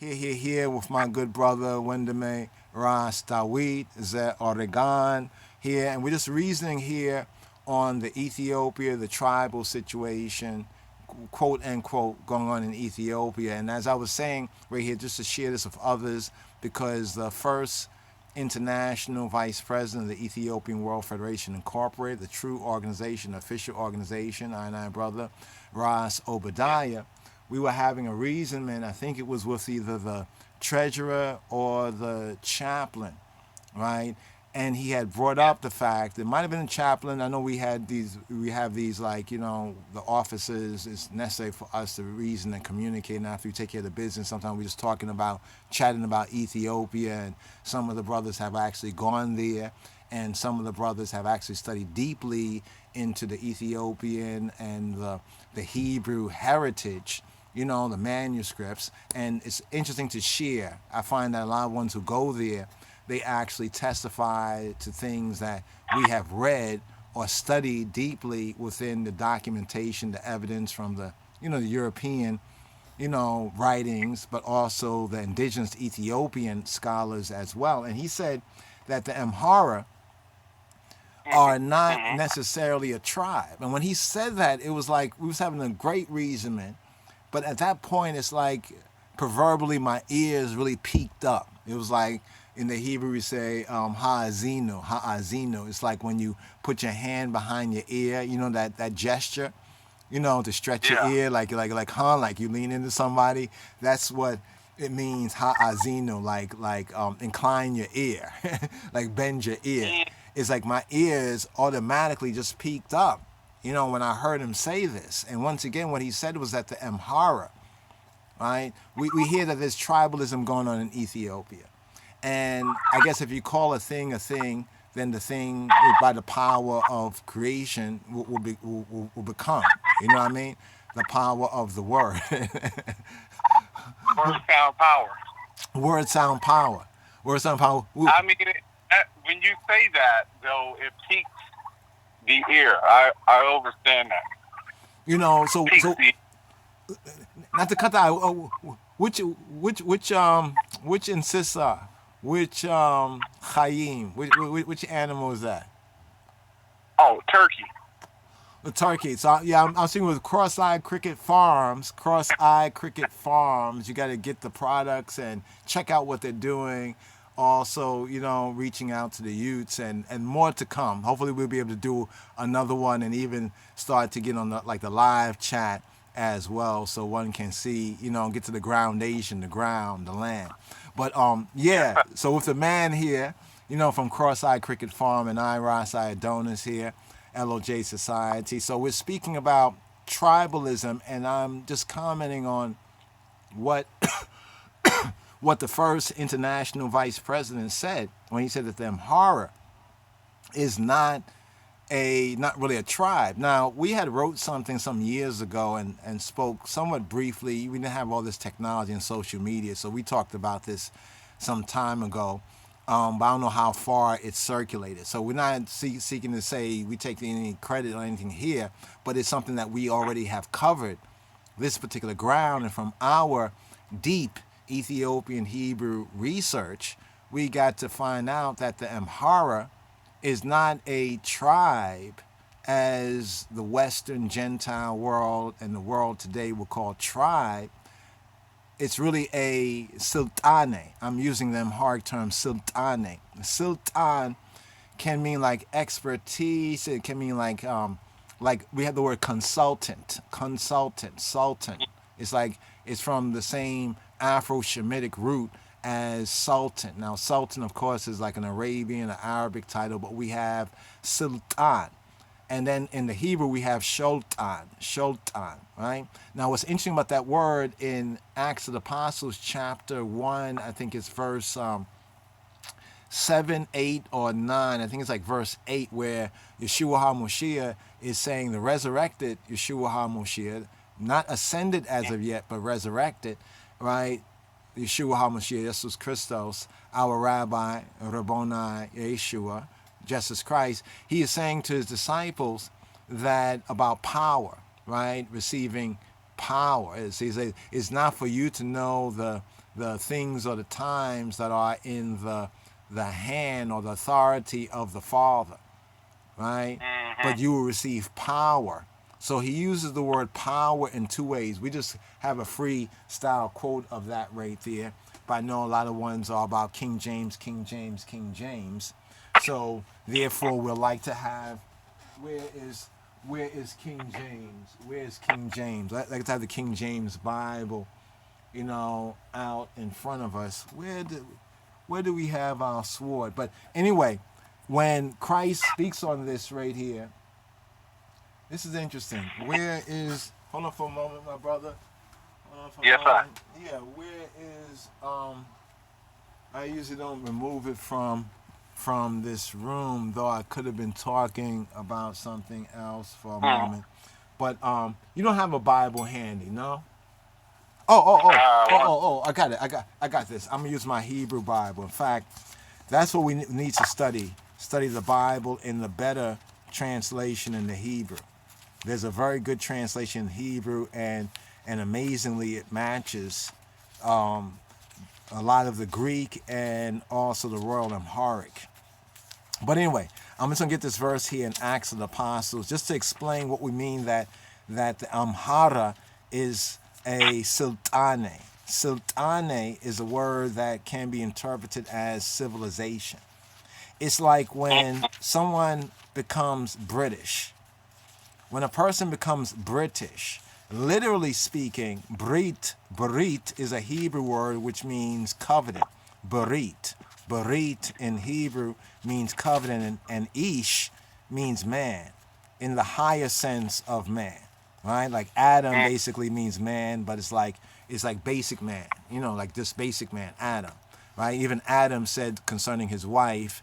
here with my good brother Wendeme Rastafari Ze Oregon here, and we're just reasoning here on the Ethiopia, the tribal situation, quote unquote, going on in Ethiopia. And as I was saying right here, just to share this with others, because the first international vice president of the Ethiopian World Federation Incorporated, the true organization, official organization, I and I brother, Ras Obadiah, we were having a reasonment. I think it was with either the treasurer or the chaplain, right? And he had brought up the fact, it might have been a chaplain. I know we have these like, the offices. It's necessary for us to reason and communicate. And after we take care of the business, sometimes we're just chatting about Ethiopia. And some of the brothers have actually gone there. And some of the brothers have actually studied deeply into the Ethiopian and the Hebrew heritage, the manuscripts. And it's interesting to share. I find that a lot of ones who go there, they actually testify to things that we have read or studied deeply within the documentation, the evidence from the European, writings, but also the indigenous Ethiopian scholars as well. And he said that the Amhara are not necessarily a tribe. And when he said that, it was like we was having a great reasonment, but at that point, it's like proverbially my ears really peaked up. It was like, in the Hebrew, we say ha'azino, ha'azino. It's like when you put your hand behind your ear, that gesture, to stretch your ear, like you lean into somebody. That's what it means, ha'azino, like incline your ear, like bend your ear. It's like my ears automatically just peaked up, when I heard him say this. And once again, what he said was that the Amhara, right? We hear that there's tribalism going on in Ethiopia. And I guess if you call a thing, then the thing, by the power of creation, will become. You know what I mean? The power of the word. Word sound power. Word sound power. Word sound power. I mean, when you say that, though, it piques the ear. I understand that. So not to cut that. Which insissa? Which Chaim? Which animal is that? Oh, turkey. The turkey. So yeah, I'm seeing with Cross-Eyed Cricket Farms. Cross-Eyed Cricket Farms. You got to get the products and check out what they're doing. Also, reaching out to the youths and more to come. Hopefully, we'll be able to do another one and even start to get on the live chat as well, so one can see, get to the groundation, the ground, the land. But yeah, so with the man here, from Cross-Eyed Cricket Farm and I, Ras Adonis here, LOJS Society. So we're speaking about tribalism, and I'm just commenting on what what the first international vice president said when he said that the Amhara is not really a tribe. Now, we had wrote something some years ago and spoke somewhat briefly. We didn't have all this technology and social media, so we talked about this some time ago. But I don't know how far it's circulated. So we're not seeking to say we take any credit or anything here, but it's something that we already have covered, this particular ground. And from our deep Ethiopian Hebrew research, we got to find out that the Amhara is not a tribe as the Western Gentile world and the world today will call tribe. It's really a sultane. I'm using the Amharic term sultane. Sultan can mean like expertise. It can mean like we have the word consultant, sultan. It's from the same Afro-Shemitic root as sultan. Now, sultan, of course, is like an Arabian, an Arabic title, but we have sultan. And then in the Hebrew, we have sholtan, right? Now, what's interesting about that word in Acts of the Apostles, chapter 1, I think it's verse 7, 8, or 9. I think it's like verse 8, where Yeshua HaMoshiach is saying the resurrected Yeshua HaMoshiach, not ascended as of yet, but resurrected, right? Yeshua HaMashiach, Jesus Christos, our Rabbi, Rabboni Yeshua, Jesus Christ, he is saying to his disciples that about power, right? Receiving power. He says, it's not for you to know the things or the times that are in the hand or the authority of the Father, right? But you will receive power. So he uses the word power in two ways. We just have a freestyle quote of that right there. But I know a lot of ones are about King James, King James, King James. So therefore, we'll like to have where is King James? Where is King James? Like to have the King James Bible, out in front of us. Where do we have our sword? But anyway, when Christ speaks on this right here, this is interesting. Where is? Hold on for a moment, my brother. Hold on for a Yes, sir. moment. Yeah, where is? I usually don't remove it from this room, though I could have been talking about something else for a moment. But you don't have a Bible handy, no? Oh! I got it. I got this. I'm gonna use my Hebrew Bible. In fact, that's what we need to study. Study the Bible in the better translation in the Hebrew. There's a very good translation in Hebrew, and amazingly, it matches a lot of the Greek and also the Royal Amharic. But anyway, I'm just gonna get this verse here in Acts of the Apostles, just to explain what we mean that the Amhara is a sultane. Sultane is a word that can be interpreted as civilization. It's like when someone becomes British. When a person becomes British, literally speaking, Brit is a Hebrew word which means covenant. Barit in Hebrew means covenant, and Ish means man, in the higher sense of man, right? Like Adam basically means man, but it's like basic man, like this basic man, Adam, right? Even Adam said concerning his wife,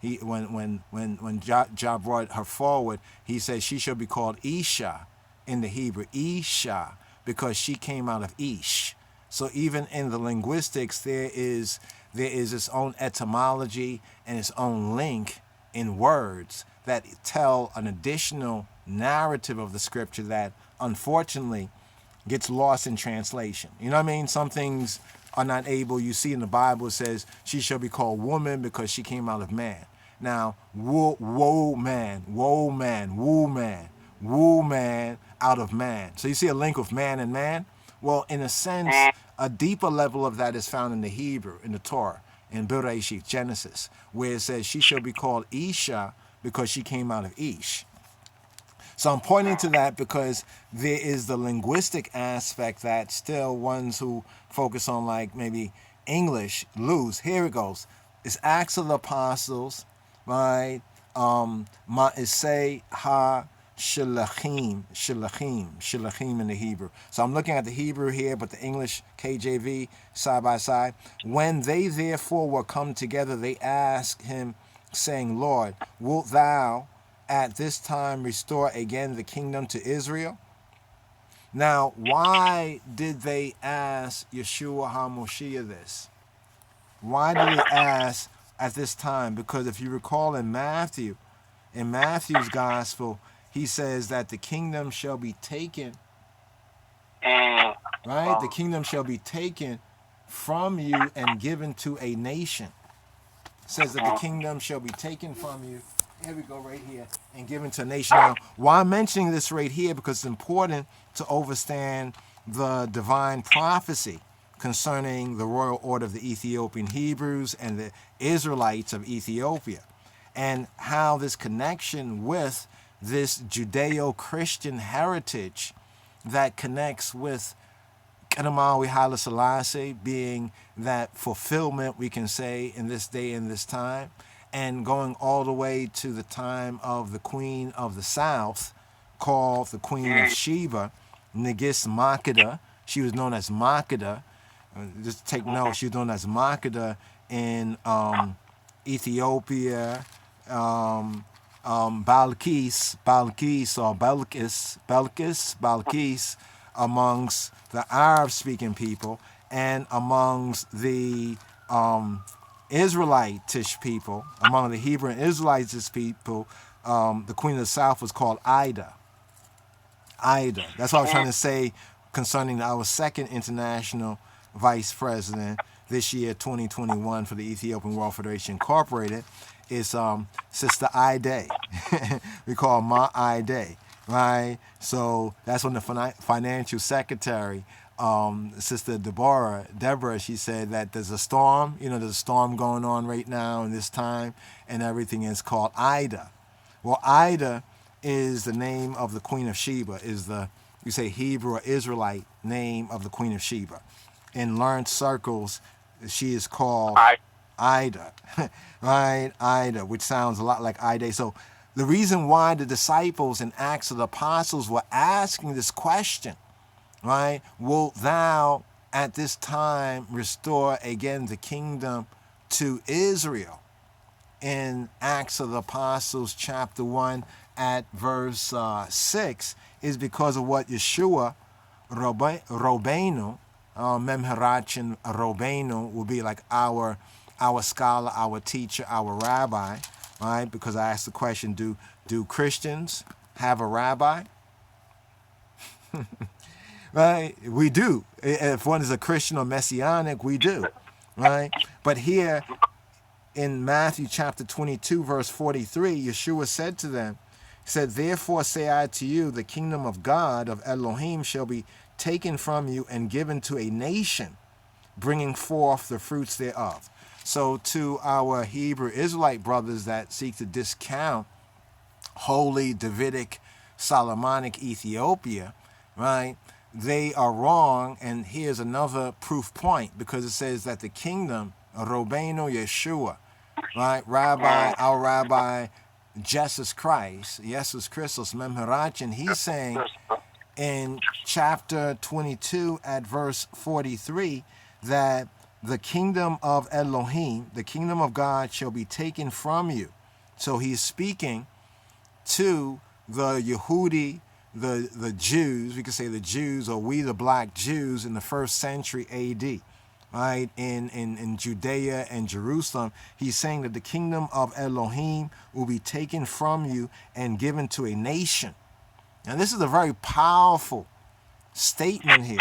he when Jah brought her forward, he said she shall be called Isha in the Hebrew, Isha, because she came out of Ish. So even in the linguistics, there is its own etymology and its own link in words that tell an additional narrative of the scripture that unfortunately gets lost in translation. You know what I mean? Some things are not able. You see in the Bible, it says she shall be called woman because she came out of man. Now, woe man out of man. So you see a link with man and man. Well, in a sense, a deeper level of that is found in the Hebrew, in the Torah, in Bereshit, Genesis, where it says she shall be called Isha because she came out of Ish. So I'm pointing to that because there is the linguistic aspect that still ones who focus on like maybe English lose. Here it goes. It's Acts of the Apostles, right? Ma'aseh ha Shilachim in the Hebrew. So I'm looking at the Hebrew here, but the English KJV side by side. When they therefore were come together, they asked him, saying, Lord, wilt thou at this time restore again the kingdom to Israel? Now, why did they ask Yeshua HaMoshiach this? Why did they ask at this time? Because if you recall in Matthew's gospel, he says that the kingdom shall be taken, right? The kingdom shall be taken from you and given to a nation. It says that the kingdom shall be taken from you. Here we go right here, and given to a nation. Now, why I'm mentioning this right here, because it's important to understand the divine prophecy concerning the royal order of the Ethiopian Hebrews and the Israelites of Ethiopia, and how this connection with this Judeo-Christian heritage that connects with Kedemawi Haile Selassie being that fulfillment, we can say, in this day and this time, and going all the way to the time of the Queen of the South, called the Queen of Sheba, Nigis Makeda. She was known as Makeda. Just take note, she was known as Makeda in Ethiopia. Balkis amongst the Arab-speaking people, and amongst the Israelitish people, among the Hebrew and Israelitish people, the Queen of the South was called Ida. That's what I was trying to say concerning our second international vice president this year, 2021, for the Ethiopian World Federation Incorporated, is Sister Ide. We call her Ma Ide, right? So that's when the financial secretary, Sister Deborah, she said that there's a storm, there's a storm going on right now in this time, and everything is called Ida. Well, Ida is the name of the Queen of Sheba, is the, you say, Hebrew or Israelite name of the Queen of Sheba. In learned circles, she is called Ida, right? Ida, which sounds a lot like Ida. So the reason why the disciples in Acts of the Apostles were asking this question, right? Wilt thou at this time restore again the kingdom to Israel? In Acts of the Apostles chapter 1 at verse 6 is because of what Yeshua Robenu, Memharachin Robenu, will be like our scholar, our teacher, our rabbi, right? Because I asked the question, do Christians have a rabbi? Right? We do. If one is a Christian or Messianic, we do, right? But here in Matthew chapter 22, verse 43, Yeshua said to them, he said, therefore say I to you, the kingdom of God, of Elohim, shall be taken from you and given to a nation, bringing forth the fruits thereof. So to our Hebrew Israelite brothers that seek to discount holy Davidic Solomonic Ethiopia, right, they are wrong. And here's another proof point, because it says that the kingdom, Robenu Yeshua, right, our rabbi, Jesus Christ, Jesus Christos, Memharachin, he's saying in chapter 22 at verse 43 that the kingdom of Elohim, the kingdom of God, shall be taken from you. So he's speaking to the Yehudi, the Jews, we could say the Jews, or we the black Jews in the 1st century AD, right, in Judea and Jerusalem. He's saying that the kingdom of Elohim will be taken from you and given to a nation. Now this is a very powerful statement here,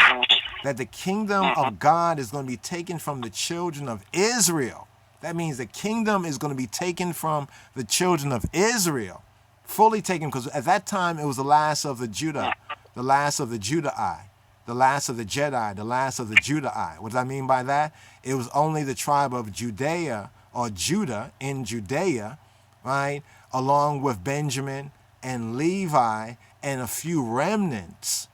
that the kingdom of God is going to be taken from the children of Israel. That means the kingdom is going to be taken from the children of Israel, fully taken, because at that time it was the last of the Judah, the last of the Judai, the last of the Jedi, the last of the Judai. What do I mean by that? It was only the tribe of Judea, or Judah in Judea, right, along with Benjamin and Levi and a few remnants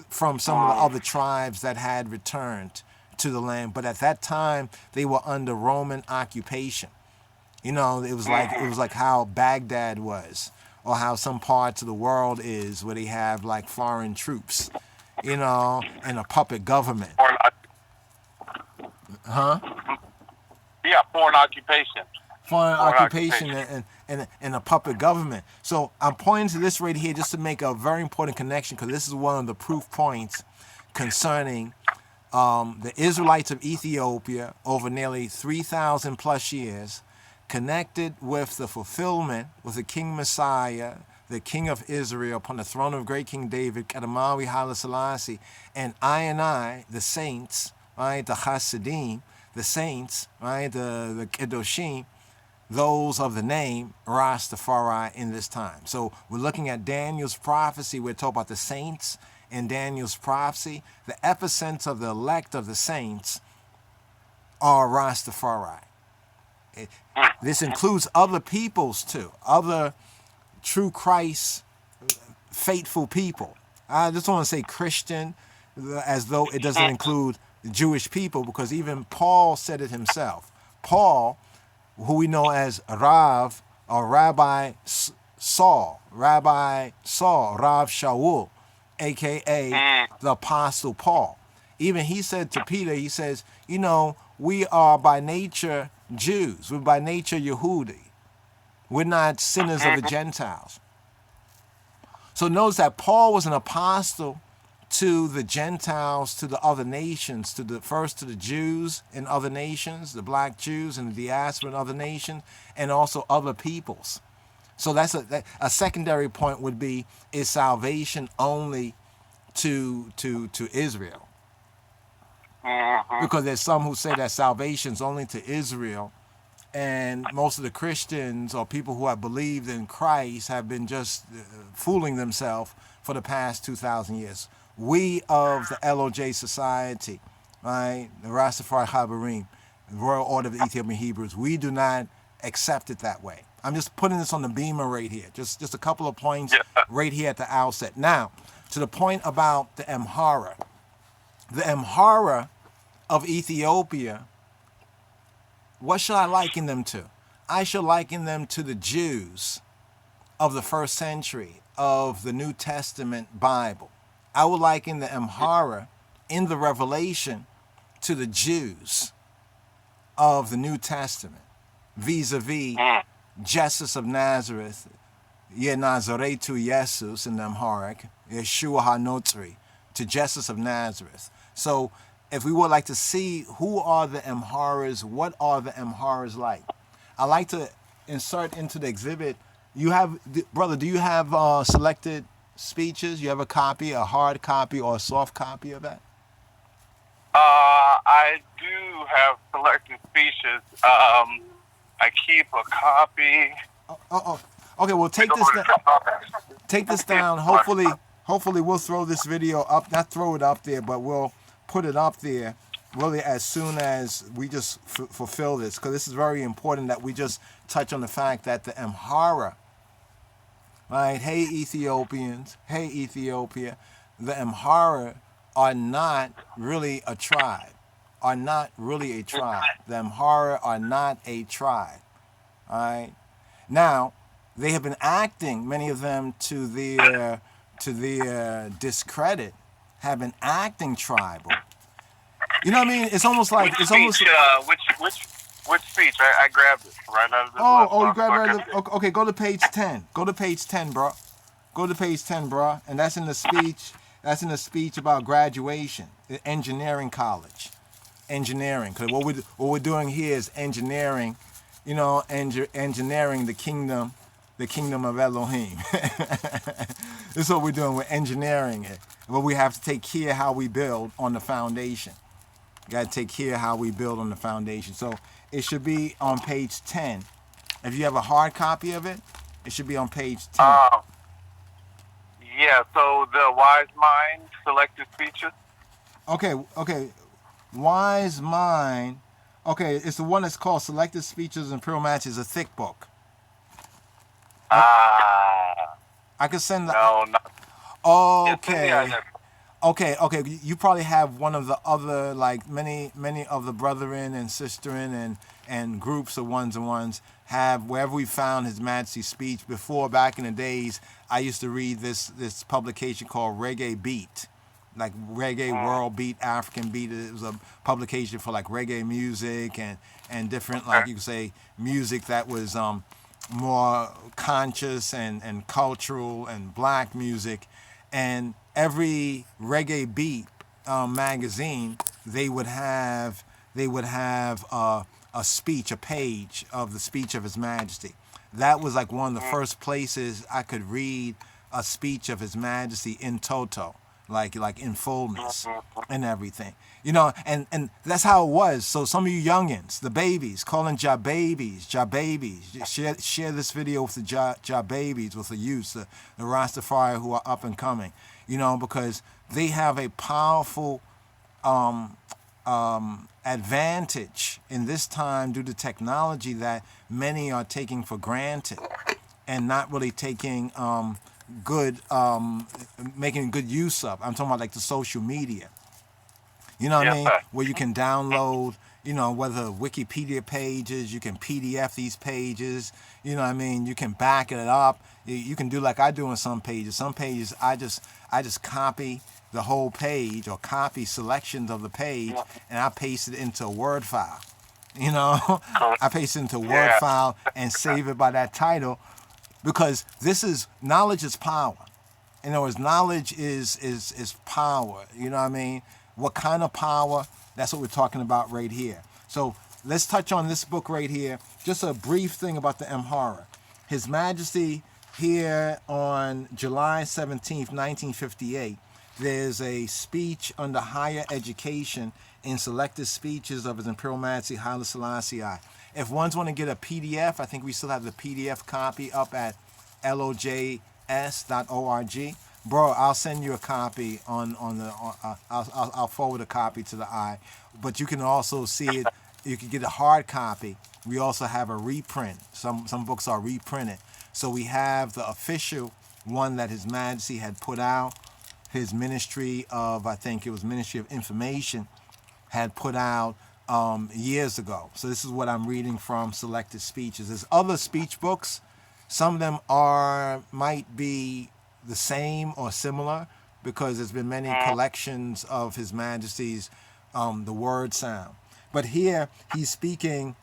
from some of the other tribes that had returned to the land. But at that time they were under Roman occupation. It was like how Baghdad was, or how some parts of the world is, where they have like foreign troops, and a puppet government. Huh? Yeah, foreign occupation. Foreign occupation and a puppet government. So I'm pointing to this right here just to make a very important connection, because this is one of the proof points concerning the Israelites of Ethiopia over nearly 3,000 plus years, connected with the fulfillment with the King Messiah, the King of Israel, upon the throne of great King David, Kadamawi Haile Selassie, and I, the saints, right, the Hasidim, the saints, right, the Kedoshim, those of the name Rastafari in this time. So we're looking at Daniel's prophecy. We're talking about the saints in Daniel's prophecy. The epicenter of the elect of the saints are Rastafari. This includes other peoples too, other true Christ faithful people. I just want to say Christian, as though it doesn't include Jewish people, because even Paul said it himself. Paul, who we know as Rav, or Rabbi Saul, Rav Shaul, a.k.a. the Apostle Paul. Even he said to Peter, he says, we are by nature Jews. We're by nature Yehudi. We're not sinners of the Gentiles. So notice that Paul was an apostle to the Gentiles, to the other nations, first to the Jews in other nations, the black Jews and the diaspora in other nations, and also other peoples. So that's a secondary point would be, is salvation only to Israel? Because there's some who say that salvation's only to Israel, and most of the Christians or people who have believed in Christ have been just fooling themselves for the past 2,000 years. We of the LOJS Society, right, the Rastafari Habarim, the Royal Order of the Ethiopian Hebrews, we do not accept it that way. I'm just putting this on the beamer right here. Just a couple of points right here at the outset. Now, to the point about the Amhara. The Amhara of Ethiopia, what shall I liken them to? I shall liken them to the Jews of the first century of the New Testament Bible. I would liken the Amhara in the Revelation to the Jews of the New Testament, vis-a-vis Jesus of Nazareth, Ye Nazaretu Jesus in the Amharic, Yeshua HaNotzri, to Jesus of Nazareth. So if we would like to see who are the Amharas, what are the Amharas like? I like to insert into the exhibit. You have, brother, do you have selected speeches? You have a copy, a hard copy or a soft copy of that? I do have selected speeches. I keep a copy. Okay, well, take this down. Hopefully we'll throw this video up, not throw it up there, but we'll put it up there really as soon as we just fulfill this, because this is very important that we just touch on the fact that the Amhara, right, hey Ethiopians, hey Ethiopia, the Amhara are not really a tribe, The Amhara are not a tribe, all right? Now, they have been acting, many of them to their discredit, have been acting tribal. You know what I mean? It's almost like which speech? I grabbed it right out of the. You grabbed it. Okay, go to page 10. Go to page 10, bro. Go to page 10, bro. And that's in the speech. That's in the speech about graduation, engineering college, engineering. Because what we're doing here is engineering. You know, engineering the kingdom of Elohim. This is what we're doing. We're engineering it. But we have to take care how we build on the foundation. You got to take care how we build on the foundation. So it should be on page 10. If you have a hard copy of it, it should be on page 10. Yeah, so the Wise Mind selected speeches. Okay. Wise Mind. Okay, it's the one that's called Selected Speeches and Imperial Matches, a thick book. I could send the... No, not... Okay. You probably have one of the other, like many of the brethren and sisterin and groups of ones and ones have, wherever we found His Majesty's speech before, back in the days, I used to read this publication called Reggae Beat. Like Reggae World Beat, African Beat. It was a publication for like reggae music and different, like you could say, music that was more conscious and cultural and black music. And every Reggae Beat magazine, they would have a speech, a page of the speech of His Majesty. That was like one of the first places I could read a speech of His Majesty in toto. Like in fullness and everything, you know, and that's how it was. So some of you youngins, the babies, calling ja babies, share this video with the ja babies, with the youth, the Rastafari who are up and coming, you know, because they have a powerful advantage in this time due to technology that many are taking for granted and not really taking making good use of. I'm talking about like the social media. You know what I mean? Where you can download, you know, whether Wikipedia pages, you can PDF these pages, you know what I mean? You can back it up. You can do like I do on some pages. Some pages I just copy the whole page or copy selections of the page and I paste it into a Word file. You know? I paste it into a Word file and save it by that title. Because knowledge is power. In other words, knowledge is power. You know what I mean? What kind of power? That's what we're talking about right here. So let's touch on this book right here. Just a brief thing about the Amhara. His Majesty here on July 17th, 1958, there's a speech under higher education in selected speeches of His Imperial Majesty Haile Selassie I. If ones want to get a PDF, I think we still have the PDF copy up at LOJS.org. Bro, I'll send you a copy I'll forward a copy to the eye. But you can also see it. You can get a hard copy. We also have a reprint. Some books are reprinted. So we have the official one that His Majesty had put out. His Ministry of, I think it was Ministry of Information, had put out years ago. So this is what I'm reading from selected speeches. There's other speech books. Some of them might be the same or similar because there's been many collections of His Majesty's the word sound. But here he's speaking,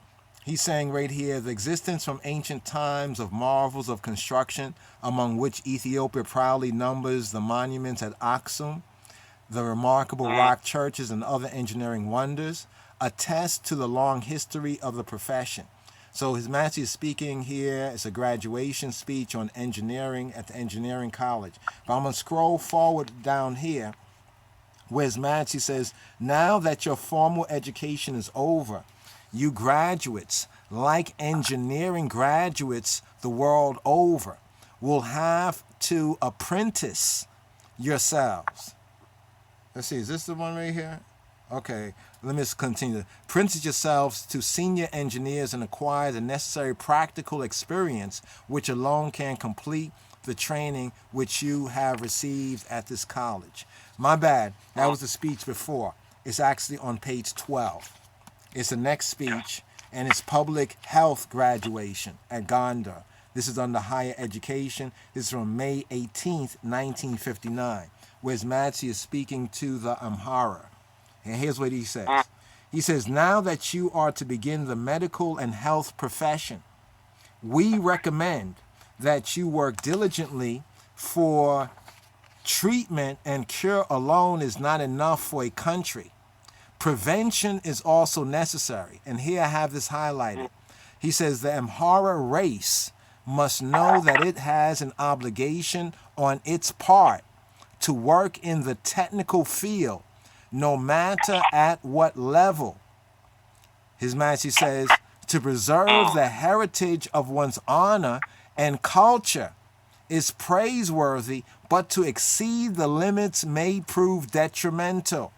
he's saying right here, the existence from ancient times of marvels of construction, among which Ethiopia proudly numbers the monuments at Aksum, the remarkable rock churches and other engineering wonders, attest to the long history of the profession. So His Majesty is speaking here. It's a graduation speech on engineering at the engineering college. But I'm going to scroll forward down here where His Majesty says, now that your formal education is over, you graduates, like engineering graduates the world over, will have to apprentice yourselves. Let's see, is this the one right here? Okay, let me just continue. Apprentice yourselves to senior engineers and acquire the necessary practical experience which alone can complete the training which you have received at this college. My bad, that was the speech before. It's actually on page 12. It's the next speech, and it's public health graduation at Gondar. This is under higher education. This is from May 18th, 1959, where His Majesty is speaking to the Amhara. And here's what he says. He says, now that you are to begin the medical and health profession, we recommend that you work diligently, for treatment and cure alone is not enough for a country. Prevention is also necessary. And here I have this highlighted. He says the Amhara race must know that it has an obligation on its part to work in the technical field, no matter at what level. His Majesty says, to preserve the heritage of one's honor and culture is praiseworthy, but to exceed the limits may prove detrimental.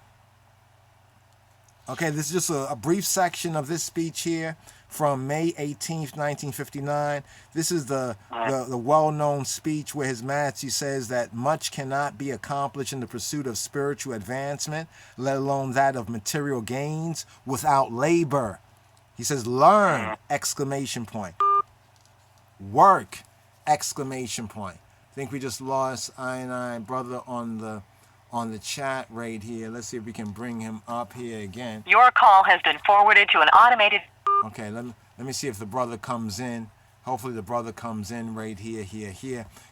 Okay, this is just a brief section of this speech here from May 18th, 1959. This is the well-known speech where His Majesty says that much cannot be accomplished in the pursuit of spiritual advancement, let alone that of material gains, without labor. He says, learn, exclamation point. Work, exclamation point. I think we just lost I brother on the chat right here. Let's see if we can bring him up here again. Your call has been forwarded to an automated... Okay, let me see if the brother comes in. Hopefully the brother comes in right here.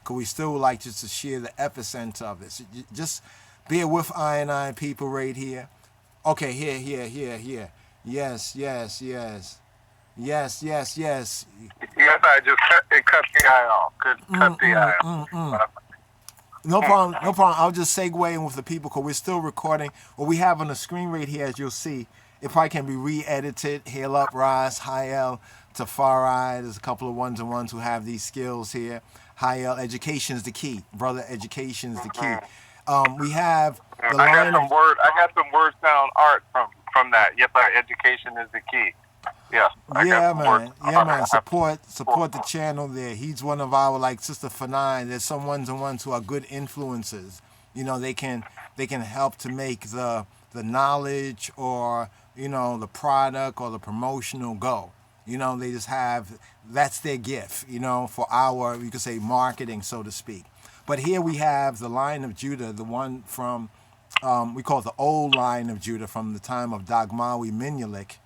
Because we still would like just to share the epicenter of this. Just bear with I people right here. Okay, here. Yes. Yes, I just cut the eye off. Cut the eye off. No problem. I'll just segue in with the people because we're still recording. What we have on the screen right here, as you'll see, it probably can be re-edited. Hail up, Ras, Hayel, Tafari. There's a couple of ones-on-ones who have these skills here. Hayel, education is the key. Brother, education is the key. We have the line of... I got some word sound art from that. Yes, education is the key. Yeah, man. Support the channel there. He's one of our, like Sister Fanai. There's some ones-on-ones who are good influencers. You know, they can help to make the knowledge or, you know, the product or the promotional go. You know, they just have, that's their gift, you know, for our, you could say, marketing, so to speak. But here we have the Lion of Judah, the one from, we call it the old Lion of Judah from the time of Dagmawi Menelik.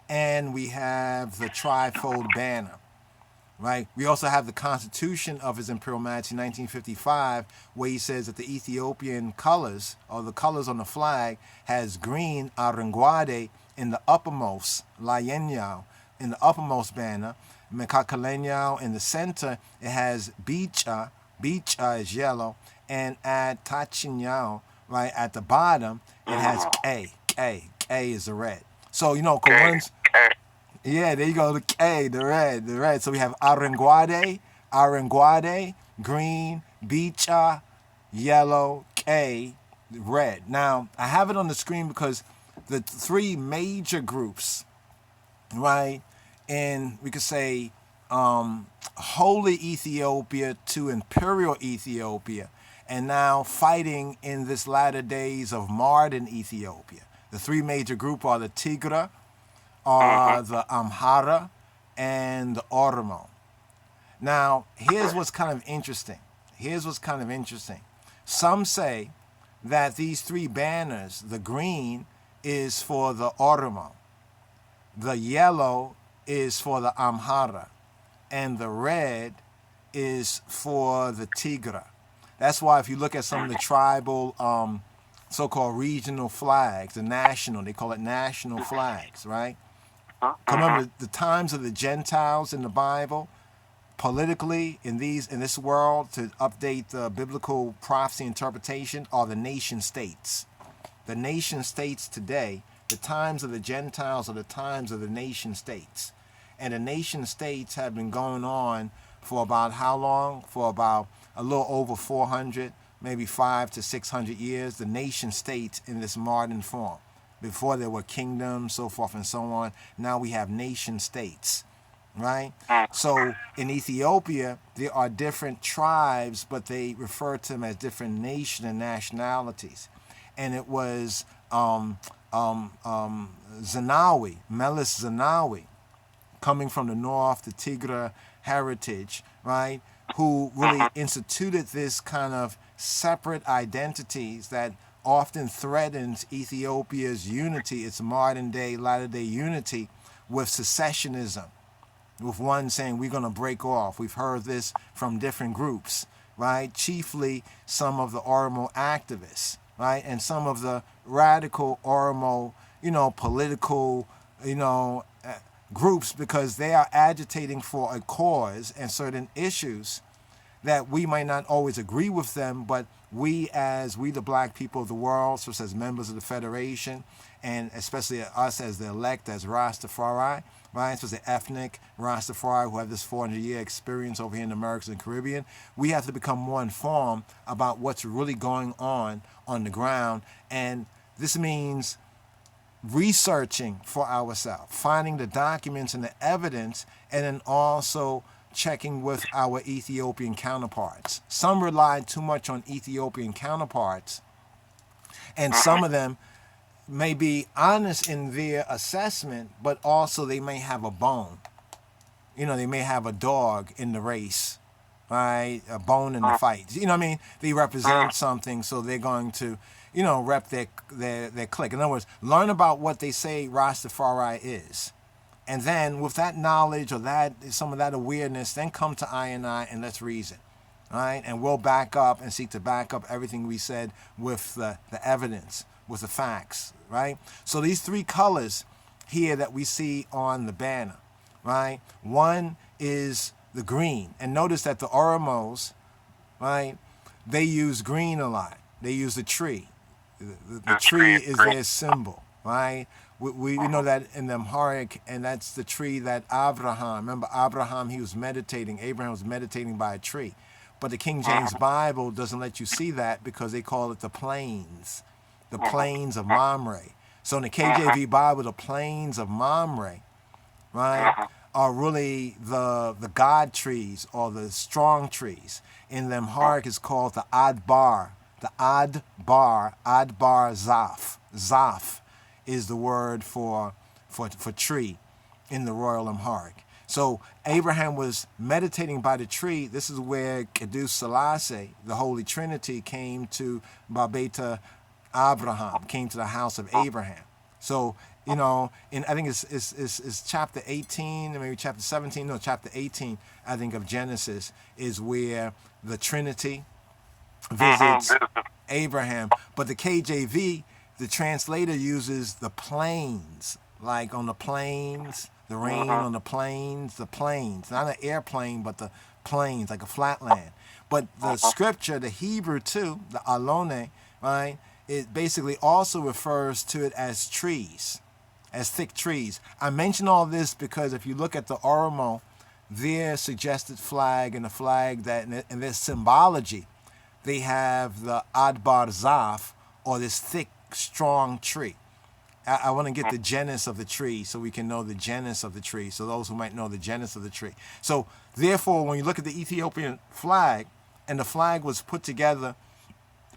And we have the trifold banner, right? We also have the Constitution of His Imperial Majesty 1955, where he says that the Ethiopian colors, or the colors on the flag, has green, aranguade, in the uppermost, layenyao, in the uppermost banner, mekakalenyao in the center, it has bicha is yellow, and at tachinyao, right, at the bottom, it has K K is the red. So, Okay. Okay. yeah, there you go, the K, the red. So we have arenguade, green, bicha, yellow, K, red. Now, I have it on the screen because the three major groups, right, in, we could say, Holy Ethiopia to Imperial Ethiopia, and now fighting in this latter days of modern Ethiopia. The three major groups are the Tigre, are the Amhara, and the Oromo. Now, here's what's kind of interesting. Some say that these three banners, the green is for the Oromo, the yellow is for the Amhara, and the red is for the Tigre. That's why if you look at some of the tribal, so-called regional flags, they call it national flags, right? Remember the times of the Gentiles in the Bible, politically in this world, to update the biblical prophecy interpretation, are the nation states. The nation states today, the times of the Gentiles are the times of the nation states. And the nation states have been going on for about how long? For about a little over 400, maybe 500 to 600 years, the nation states in this modern form. Before there were kingdoms, so forth and so on. Now we have nation states, right? So in Ethiopia, there are different tribes, but they refer to them as different nations and nationalities. And it was Zenawi, Melis Zenawi, coming from the north, the Tigre heritage, right, who really instituted this kind of separate identities that often threatens Ethiopia's unity, its modern day, latter day unity, with secessionism, with one saying we're going to break off. We've heard this from different groups, right? Chiefly some of the Oromo activists, right? And some of the radical Oromo, political, groups, because they are agitating for a cause and certain issues that we might not always agree with them, but we the black people of the world, so as members of the Federation, and especially us as the elect, as Rastafari, right, so as the ethnic Rastafari who have this 400-year experience over here in the Americas and Caribbean, we have to become more informed about what's really going on the ground. And this means researching for ourselves, finding the documents and the evidence, and then also checking with our Ethiopian counterparts. Some rely too much on Ethiopian counterparts, and some of them may be honest in their assessment, but also they may have a bone. They may have a dog in the race, right? A bone in the fight. You know what I mean? They represent something, so they're going to, rep their clique. In other words, learn about what they say Rastafari is. And then with that knowledge or some of that awareness, then come to I and let's reason. All right? And we'll back up and seek to back up everything we said with the evidence, with the facts, right? So these three colors here that we see on the banner, right? One is the green. And notice that the Oromos, right, they use green a lot. They use the tree. The tree is their symbol, right? We know that in the Amharic, and that's the tree that remember Abraham, Abraham was meditating by a tree. But the King James Bible doesn't let you see that because they call it the plains of Mamre. So in the KJV Bible, the plains of Mamre, right, are really the God trees or the strong trees. In the Amharic, it's called the Adbar. The Adbar Zaf. Zaf is the word for tree in the Royal Amharic. So Abraham was meditating by the tree. This is where Kedus Selassie, the Holy Trinity, came to Babeta Abraham, came to the house of Abraham. So, I think it's chapter 18, maybe chapter 17, no, chapter 18, I think, of Genesis is where the Trinity visits Abraham. But the KJV, the translator, uses the plains, like on the plains, the rain on the plains, not an airplane, but the plains, like a flatland. But the scripture, the Hebrew too, the Alone, right, it basically also refers to it as trees, as thick trees. I mention all this because if you look at the Oromo, their suggested flag and the flag that in their symbology, they have the Adbar Zaf, or this thick, strong tree. I want to get the genus of the tree so we can know the genus of the tree, so those who might know the genus of the tree. So therefore, when you look at the Ethiopian flag, and the flag was put together,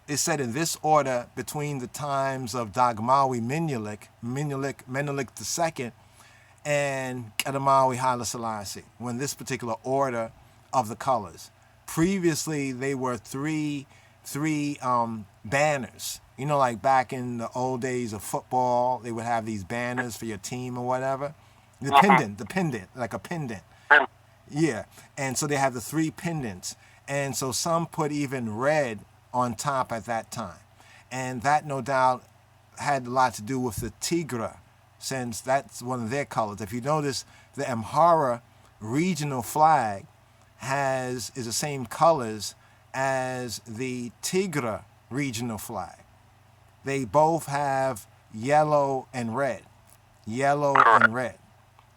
it's said in this order between the times of Dagmawi Menelik II, and Kadamawi Haile Selassie, when this particular order of the colors. Previously, they were three banners. You know, like back in the old days of football, they would have these banners for your team or whatever. The pendant, like a pendant. Yeah, and so they have the three pendants. And so some put even red on top at that time. And that, no doubt, had a lot to do with the Tigre, since that's one of their colors. If you notice, the Amhara regional flag is the same colors as the Tigre regional flag. They both have yellow and red. Yellow and red.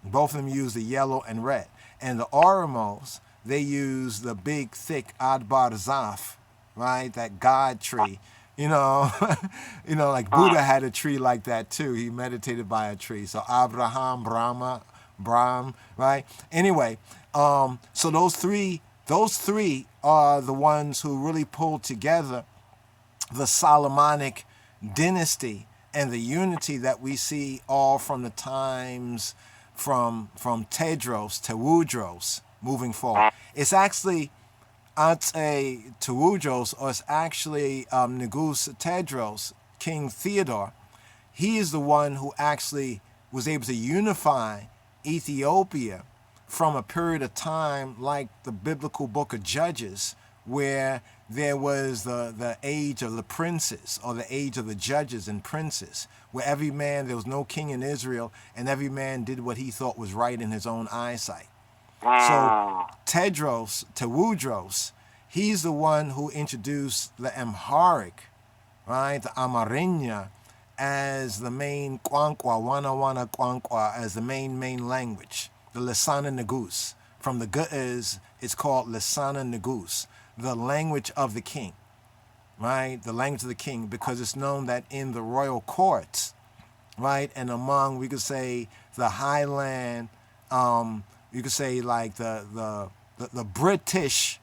Both of them use the yellow and red. And the Oromos, they use the big, thick Adbar Zaf, right? That God tree. You know, like Buddha had a tree like that too. He meditated by a tree. So Abraham, Brahm, right? Anyway, so those three are the ones who really pulled together the Solomonic dynasty and the unity that we see all from the times from Tewudros moving forward. It's actually Tewudros, or it's actually Negus Tedros, King Theodore. He is the one who actually was able to unify Ethiopia from a period of time like the biblical book of Judges, where there was the age of the princes, or the age of the judges and princes, where there was no king in Israel, and every man did what he thought was right in his own eyesight. So Tewudros, he's the one who introduced the Amharic, right, the Amarinya, as the main wana Kwankwa, as the main language, the Lisana Negus. From the Ge'ez, it's called Lisana Negus, the language of the king, right? The language of the king, because it's known that in the royal courts, right, and among, we could say, the highland, you could say like the British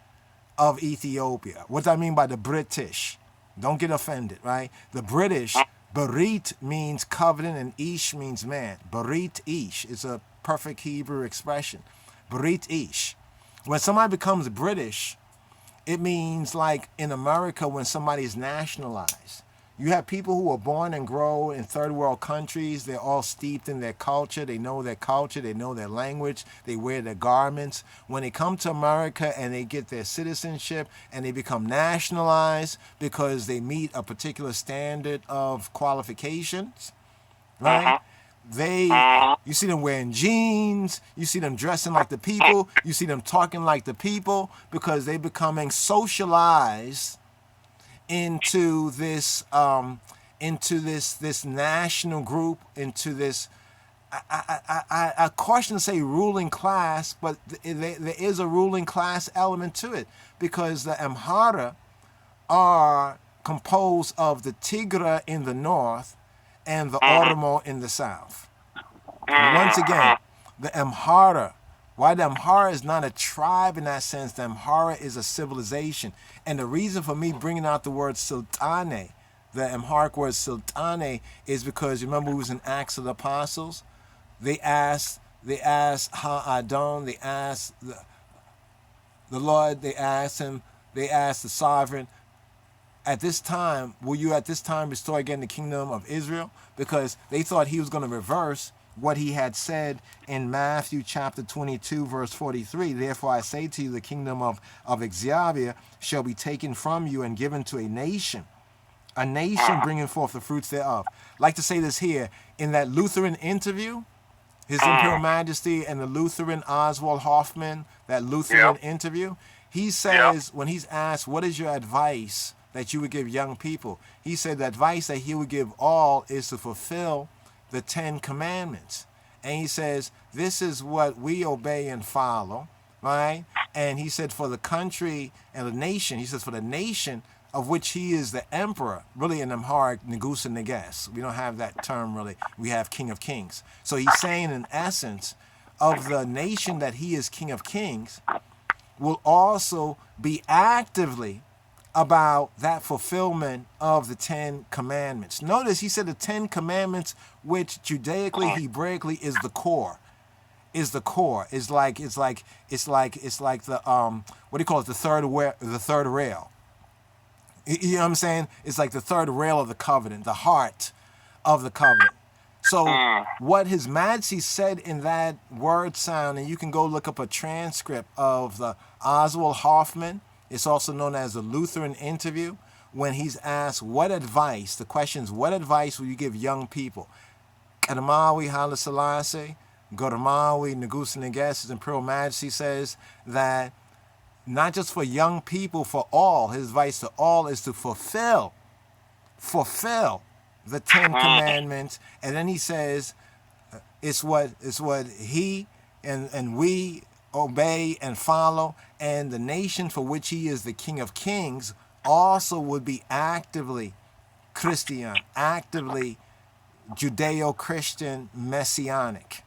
of Ethiopia. What do I mean by the British? Don't get offended, right? The British, Barit means covenant and Ish means man. Barit Ish is a perfect Hebrew expression. Barit Ish. When somebody becomes British, it means like in America when somebody is nationalized. You have people who are born and grow in third world countries. They're all steeped in their culture. They know their culture. They know their language. They wear their garments. When they come to America and they get their citizenship and they become nationalized because they meet a particular standard of qualifications, right? You see them wearing jeans, you see them dressing like the people, you see them talking like the people, because they're becoming socialized into this national group, into this, I caution to say ruling class, but there is a ruling class element to it, because the Amhara are composed of the Tigre in the north and the Oromo in the south. Once again, the Amhara, why the Amhara is not a tribe in that sense, the Amhara is a civilization. And the reason for me bringing out the word Sultane, the Amharic word Sultane, is because, remember, we was in Acts of the Apostles? They asked Ha-Adon, they asked the Lord, they asked the sovereign, at this time, will you at this time restore again the kingdom of Israel? Because they thought he was going to reverse what he had said in Matthew chapter 22, verse 43. Therefore I say to you, the kingdom of Ethiopia shall be taken from you and given to a nation bringing forth the fruits thereof. I'd like to say this here, in that Lutheran interview, His Imperial Majesty and the Lutheran Oswald Hoffman, that Lutheran interview, he says, when he's asked, what is your advice that you would give young people. He said the advice that he would give all is to fulfill the 10 commandments. And he says, this is what we obey and follow, right? And he said for the country and the nation, he says for the nation of which he is the emperor, really in Amharic, Negusa Neges. We don't have that term really. We have King of Kings. So he's saying in essence, of the nation that he is King of Kings, will also be actively about that fulfillment of the 10 commandments. Notice he said the 10 commandments, which Judaically, Hebraically is the core. Is the core. It's like the what do you call it? The third rail. You know what I'm saying? It's like the third rail of the covenant, the heart of the covenant. So what His Majesty said in that word sound, and you can go look up a transcript of the Oswald Hoffman, it's also known as the Lutheran interview, when he's asked what advice, the question is, what advice will you give young people? Kadamawi Haile Selassie, Goramawi Negusa Neges, His Imperial Majesty says that not just for young people, for all, his advice to all is to fulfill the 10 commandments. And then he says it's what he and we obey and follow, and the nation for which he is the King of Kings also would be actively Christian, actively Judeo-Christian, Messianic.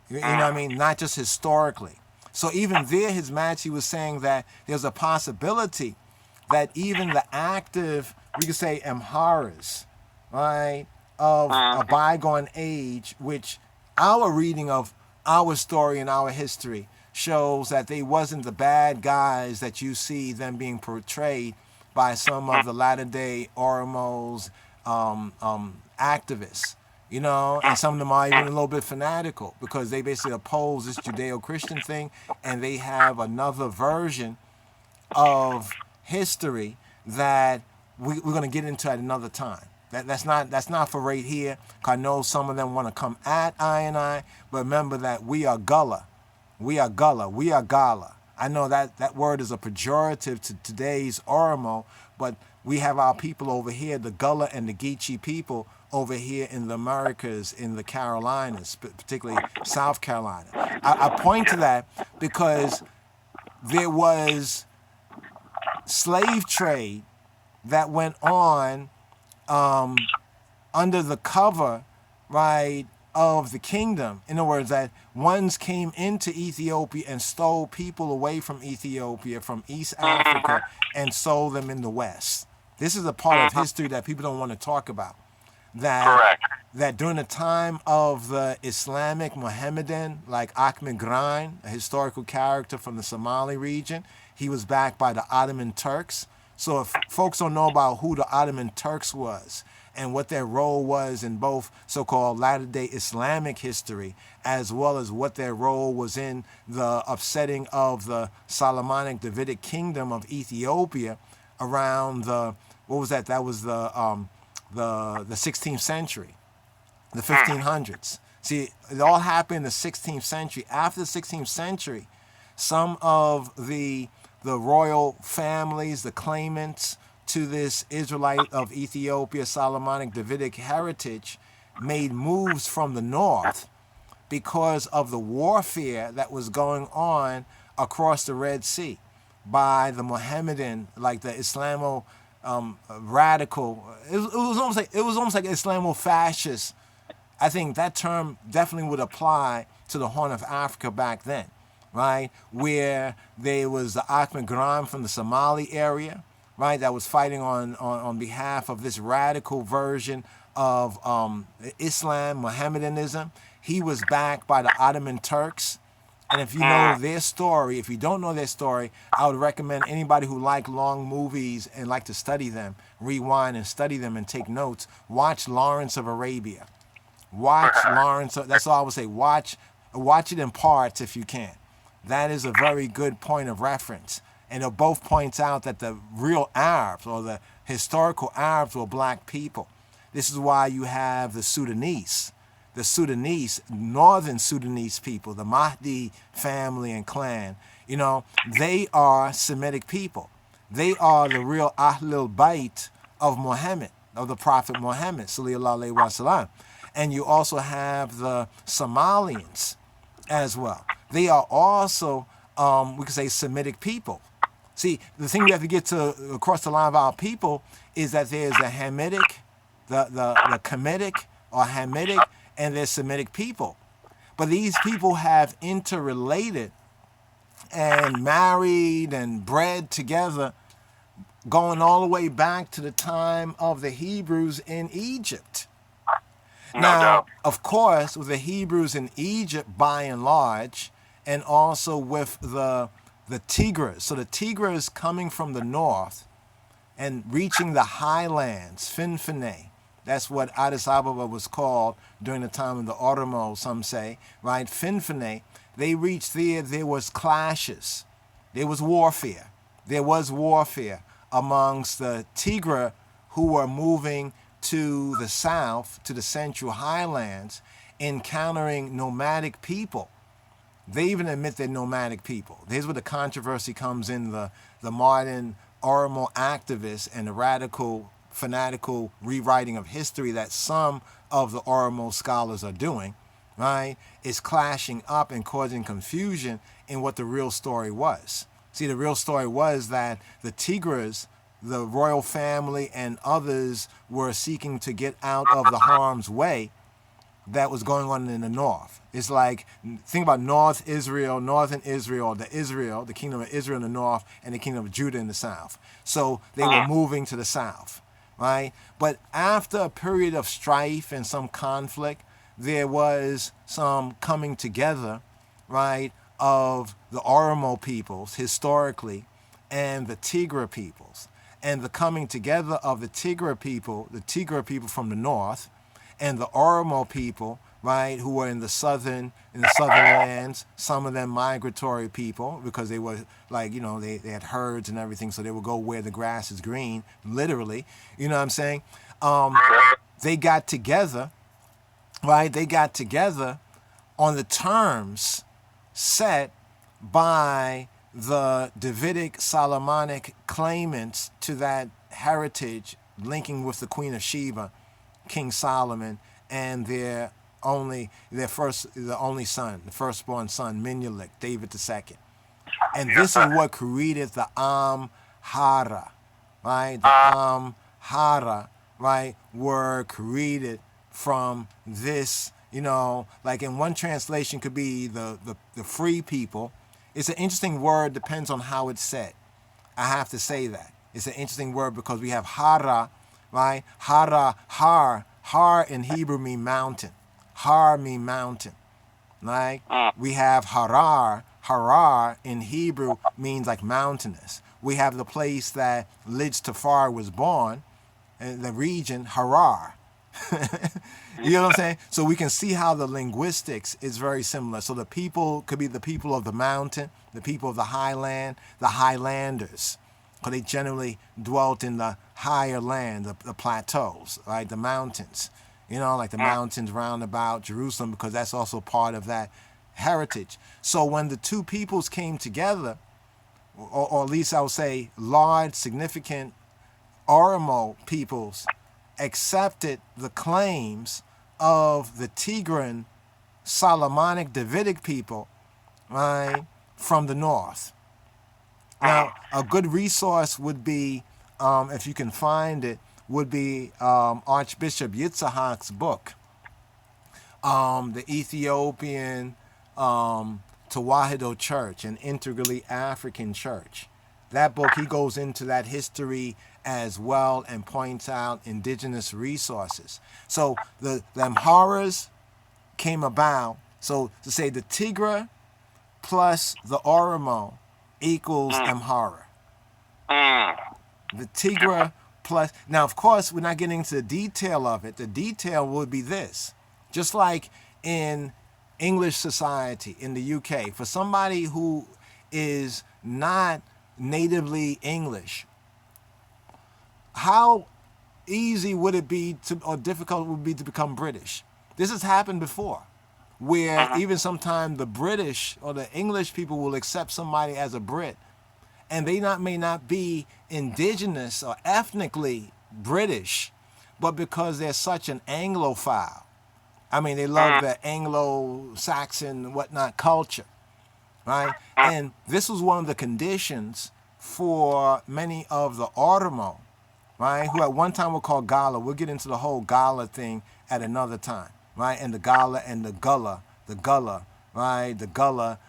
You know what I mean? Not just historically. So even there, His Majesty was saying that there's a possibility that even the active, we could say Amharas, right, of a bygone age, which our reading of our story and our history shows that they wasn't the bad guys that you see them being portrayed by some of the latter-day Oromos, activists, you know, and some of them are even a little bit fanatical because they basically oppose this Judeo-Christian thing, and they have another version of history that we're going to get into at another time. That's not for right here. I know some of them want to come at I and I, but remember that we are Gullah. We are Gullah. We are Gala. I know that word is a pejorative to today's Oromo, but we have our people over here, the Gullah and the Geechee people over here in the Americas, in the Carolinas, particularly South Carolina. I point to that because there was slave trade that went on under the cover, right, of the kingdom. In other words, that ones came into Ethiopia and stole people away from Ethiopia, from East Africa, and sold them in the West. This is a part of history that people don't want to talk about. That during the time of the Islamic Mohammedan, like Ahmed Grain, a historical character from the Somali region, he was backed by the Ottoman Turks. So if folks don't know about who the Ottoman Turks was and what their role was in both so-called latter-day Islamic history, as well as what their role was in the upsetting of the Solomonic Davidic kingdom of Ethiopia around the, what was that? That was the 16th century, the 1500s. See, it all happened in the 16th century. After the 16th century, some of the royal families, the claimants to this Israelite of Ethiopia, Solomonic Davidic heritage, made moves from the north because of the warfare that was going on across the Red Sea by the Mohammedan, like the Islamo radical. It was almost like Islamo-fascist. I think that term definitely would apply to the Horn of Africa back then, right? Where there was the Ahmed Grain from the Somali area, right, that was fighting on behalf of this radical version of Islam, Mohammedanism. He was backed by the Ottoman Turks. And if you know their story, if you don't know their story, I would recommend anybody who like long movies and like to study them, rewind and study them and take notes, watch Lawrence of Arabia. Watch Lawrence. That's all I would say. Watch it in parts if you can. That is a very good point of reference. And it both points out that the real Arabs, or the historical Arabs, were black people. This is why you have the Sudanese, northern Sudanese people, the Mahdi family and clan. You know, they are Semitic people. They are the real Ahlul Bayt of Muhammad, of the Prophet Muhammad, sallallahu alaihi wasallam. And you also have the Somalians as well. They are also, we could say, Semitic people. See, the thing we have to get to across the line of our people is that there's a Hamitic, the Kemetic or Hamitic, and there's Semitic people. But these people have interrelated and married and bred together, going all the way back to the time of the Hebrews in Egypt. No Now, doubt. of course, with the Hebrews in Egypt by and large, and also with the Tigres. So the Tigres coming from the north and reaching the highlands, Finfinne. That's what Addis Ababa was called during the time of the Oromo, some say, right? Finfinne. They reached there. There was clashes. There was warfare. There was warfare amongst the Tigre who were moving to the south, to the central highlands, encountering nomadic people. They even admit they're nomadic people. Here's where the controversy comes in, the modern Oromo activists and the radical, fanatical rewriting of history that some of the Oromo scholars are doing, right? Is clashing up and causing confusion in what the real story was. See, the real story was that the Tigres, the royal family, and others were seeking to get out of the harm's way that was going on in the north. It's like, think about northern Israel, the kingdom of Israel in the north, and the kingdom of Judah in the south. So they were moving to the south, right? But after a period of strife and some conflict, there was some coming together, right, of the Oromo peoples historically and the Tigre peoples. And the coming together of the Tigre people from the north, and the Oromo people, right, who were in the southern lands, some of them migratory people, because they were like, they had herds and everything, so they would go where the grass is green, literally, you know what I'm saying? They got together, right? They got together on the terms set by the Davidic Solomonic claimants to that heritage, linking with the Queen of Sheba, King Solomon, and the only son, the firstborn son, Menelik, David II. And this is what created the AMHARA, right? The AMHARA, right, were created from this, like in one translation could be the free people. It's an interesting word, depends on how it's said. I have to say that. It's an interesting word because we have hara, right? Hara, har in Hebrew mean mountain. Har mean mountain, right? We have harar in Hebrew means like mountainous. We have the place that LOJS was born, in the region, Harar. You know what I'm saying? So we can see how the linguistics is very similar. So the people could be the people of the mountain, the people of the highland, the highlanders, because they generally dwelt in the higher land, the plateaus, right? The mountains, like the mountains round about Jerusalem, because that's also part of that heritage. So when the two peoples came together, or at least I would say large, significant Oromo peoples accepted the claims of the Tigran Solomonic Davidic people, right, from the north. Now, a good resource would be, if you can find it, would be Archbishop Yitzhak's book, the Ethiopian Tewahedo Church, an integrally African church. That book, he goes into that history as well and points out indigenous resources. So the Amharas came about, so to say the Tigre plus the Oromo equals Amhara. The Tigre plus, now of course we're not getting into the detail of it. The detail would be this, just like in English society in the UK, for somebody who is not natively English, how easy would it be to, or difficult would it be to become British? This has happened before, where even sometimes the British or the English people will accept somebody as a Brit, and they may not be indigenous or ethnically British, but because they're such an Anglophile. I mean, they love the Anglo-Saxon whatnot culture, right? And this was one of the conditions for many of the Oromo, right, who at one time were called Gala. We'll get into the whole Gala thing at another time, right? And the Gala and the Gullah, right? The Gullah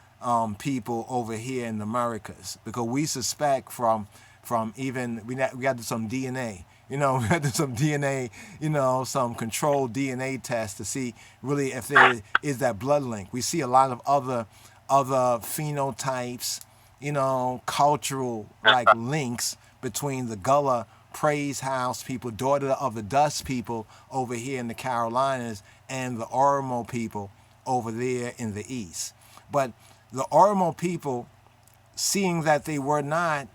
people over here in the Americas, because we suspect from even we got some DNA. We had to do some DNA, some controlled DNA tests to see really if there is that blood link. We see a lot of other phenotypes, cultural like links between the Gullah Praise House people, daughter of the Dust people over here in the Carolinas, and the Oromo people over there in the East. But the Oromo people, seeing that they were not,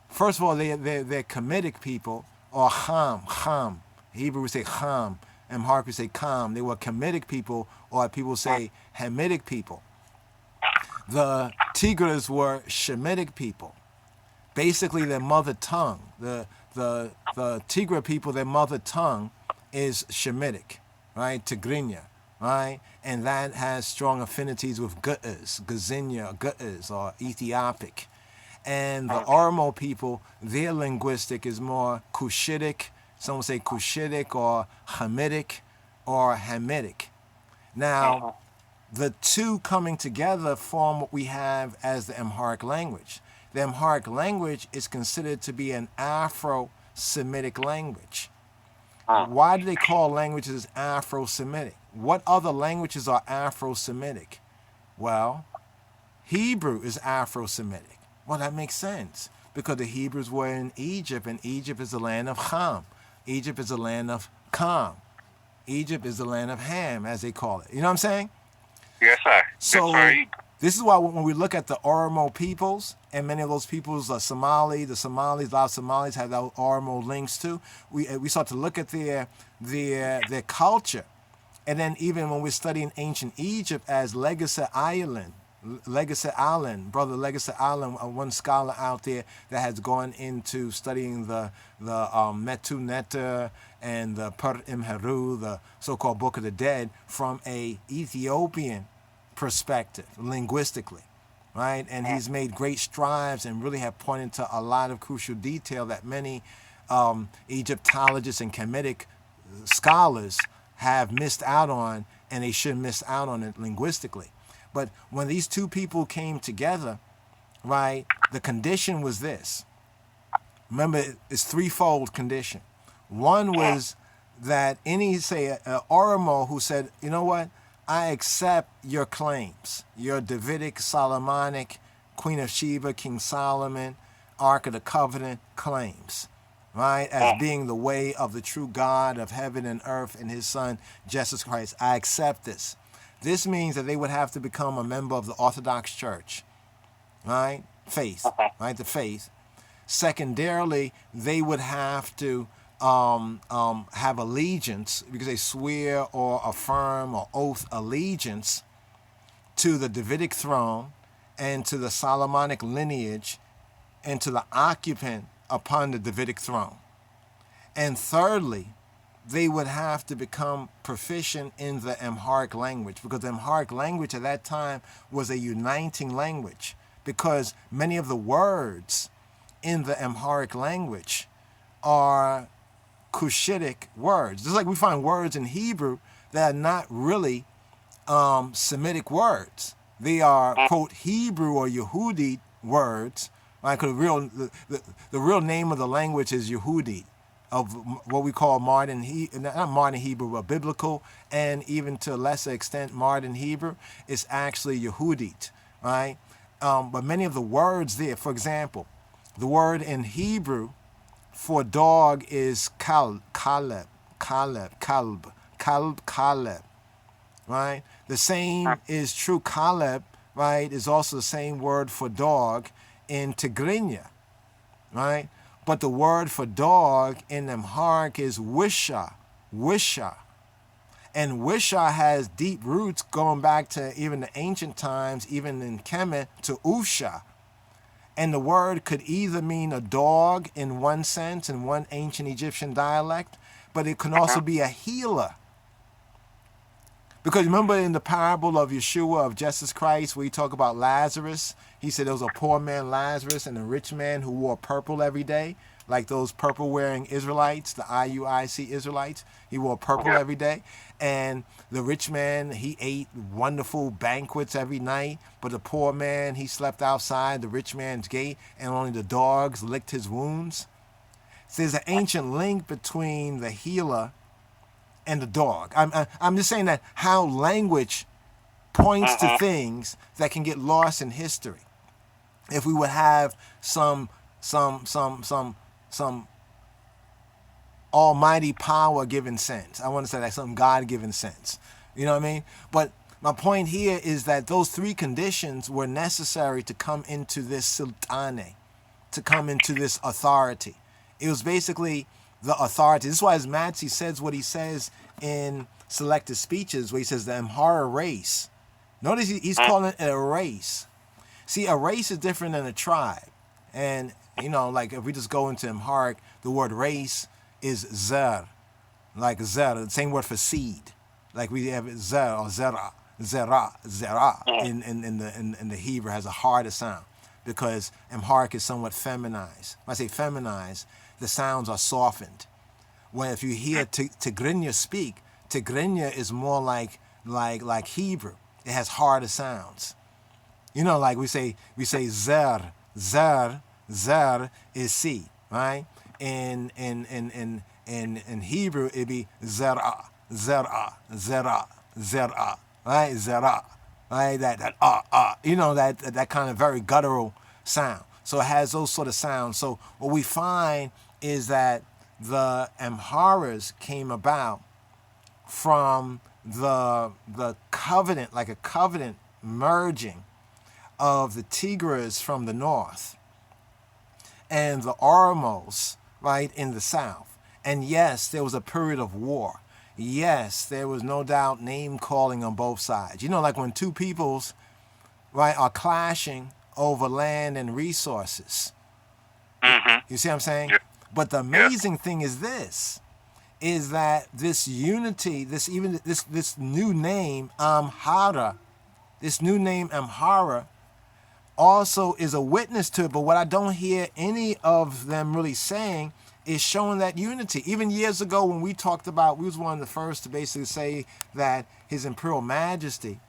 first of all, they're Kemetic people, or Ham. Hebrew would say Ham, Amharic would say Kam. They were Kemetic people, or people say Hamitic people. The Tigres were Shemitic people. Basically, their mother tongue, the Tigre people, their mother tongue is Shemitic, right? Tigrinya, right? And that has strong affinities with Guts, or Ethiopic. And the Oromo people, their linguistic is more Cushitic. Some would say Cushitic or Hamitic or Hamitic. Now, the two coming together form what we have as the Amharic language. The Amharic language is considered to be an Afro-Semitic language. Why do they call languages Afro-Semitic? What other languages are Afro-Semitic? Well, Hebrew is Afro-Semitic. Well, that makes sense, because the Hebrews were in Egypt, and Egypt is the land of Ham. Egypt is the land of Kam. Egypt is the land of Ham, as they call it. You know what I'm saying? Yes, sir. So this is why when we look at the Oromo peoples, and many of those peoples are Somali, a lot of Somalis have those Oromo links too. We start to look at their culture, and then even when we're studying ancient Egypt as Legacy Island, Brother Legacy Island, one scholar out there that has gone into studying the Metu Neter and the Per Imheru, the so-called Book of the Dead, from a Ethiopian perspective, linguistically, right? And he's made great strides and really have pointed to a lot of crucial detail that many Egyptologists and Kemetic scholars have missed out on, and they shouldn't miss out on it linguistically. But when these two people came together, right, the condition was this. Remember, it's threefold condition. One was that an Oromo who said, you know what, I accept your claims, your Davidic, Solomonic, Queen of Sheba, King Solomon, Ark of the Covenant claims, right, as being the way of the true God of heaven and earth and his son, Jesus Christ. I accept this. This means that they would have to become a member of the Orthodox Church, right? Faith, right? The faith. Secondarily, they would have to have allegiance, because they swear or affirm or oath allegiance to the Davidic throne and to the Solomonic lineage and to the occupant upon the Davidic throne. And thirdly, they would have to become proficient in the Amharic language, because the Amharic language at that time was a uniting language, because many of the words in the Amharic language are Cushitic words. Just like we find words in Hebrew that are not really Semitic words. They are, quote, Hebrew or Yehudi words, right? Because the real name of the language is Yehudi, of what we call modern, not modern Hebrew, but biblical, and even to a lesser extent modern Hebrew, is actually Yehudit, right? But many of the words there, for example, the word in Hebrew for dog is kalb, right? The same is true, kalb, right, is also the same word for dog in Tigrinya, right? But the word for dog in Amharic is wisha. And wisha has deep roots going back to even the ancient times, even in Kemet, to usha. And the word could either mean a dog in one sense, in one ancient Egyptian dialect, but it can also be a healer. Because remember in the parable of Yeshua, of Jesus Christ, where he talked about Lazarus, he said there was a poor man, Lazarus, and a rich man who wore purple every day, like those purple-wearing Israelites, the IUIC Israelites. He wore purple every day. And the rich man, he ate wonderful banquets every night, but the poor man, he slept outside the rich man's gate, and only the dogs licked his wounds. So there's an ancient link between the healer and the dog. I'm just saying that how language points to things that can get lost in history. If we would have some almighty power given sense. I want to say that some God given sense. You know what I mean? But my point here is that those three conditions were necessary to come into this sultane, to come into this authority. It was basically the authority. This is why as Matzi says what he says in selected speeches, where he says the Amhara race. Notice he's calling it a race. See, a race is different than a tribe. And, you know, like if we just go into Amharic, the word race is zer, like zer, the same word for seed. Like we have zer or zera, zera in the Hebrew has a harder sound because Amharic is somewhat feminized. When I say feminized, the sounds are softened. When if you hear Tigrinya speak, Tigrinya is more like Hebrew. It has harder sounds. You know, like we say zer is seed, right? In Hebrew it'd be zera, right? Zera, right? That you know, that kind of very guttural sound. So it has those sort of sounds. So what we find is that the Amharas came about from the covenant, like a covenant merging of the Tigres from the north and the Oromos, right, in the south. And yes, there was a period of war. Yes, there was no doubt name calling on both sides. You know, like when two peoples, right, are clashing over land and resources. You see what I'm saying? But the amazing thing is this, is that this unity, this new name, Amhara, this new name, Amhara, also is a witness to it. But what I don't hear any of them really saying is showing that unity. Even years ago when we talked about, we was one of the first to basically say that His Imperial Majesty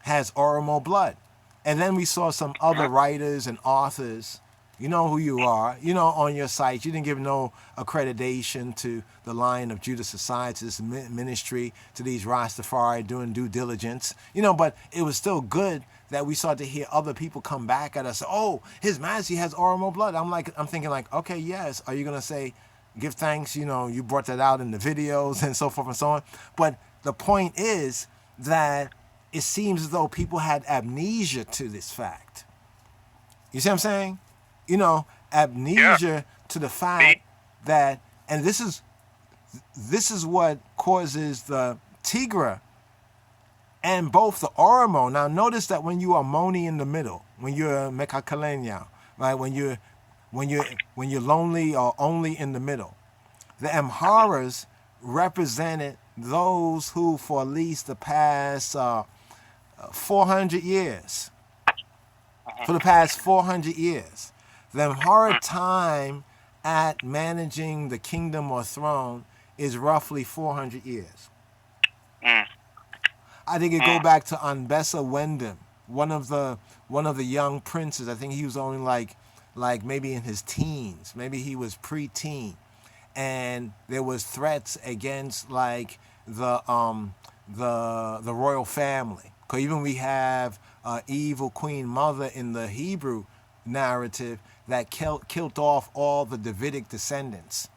has Oromo blood. And then we saw some other writers and authors, you know who you are, you know, on your site. You didn't give no accreditation to the Lion of Judah Society, this ministry, to these Rastafari doing due diligence, you know, but it was still good that we started to hear other people come back at us. Oh, His Majesty has Oromo blood. I'm thinking like, okay, yes. Are you going to say, give thanks, you know, you brought that out in the videos and so forth and so on. But the point is that it seems as though people had amnesia to this fact. You see what I'm saying? You know, amnesia to the fact that, and this is what causes the Tigre and both the Oromo. Now notice that when you are Moni in the middle, when you're Mekakalenya, right, when you're lonely or only in the middle, the Amharas represented those who for at least the past 400 years, for the past 400 years, the Amhara time at managing the kingdom or throne is roughly 400 years. I think it go back to Anbessa Wendem, one of the young princes. I think he was only like maybe in his teens, maybe he was pre-teen, and there was threats against like the royal family. Because even we have evil Queen Mother in the Hebrew narrative that killed off all the Davidic descendants.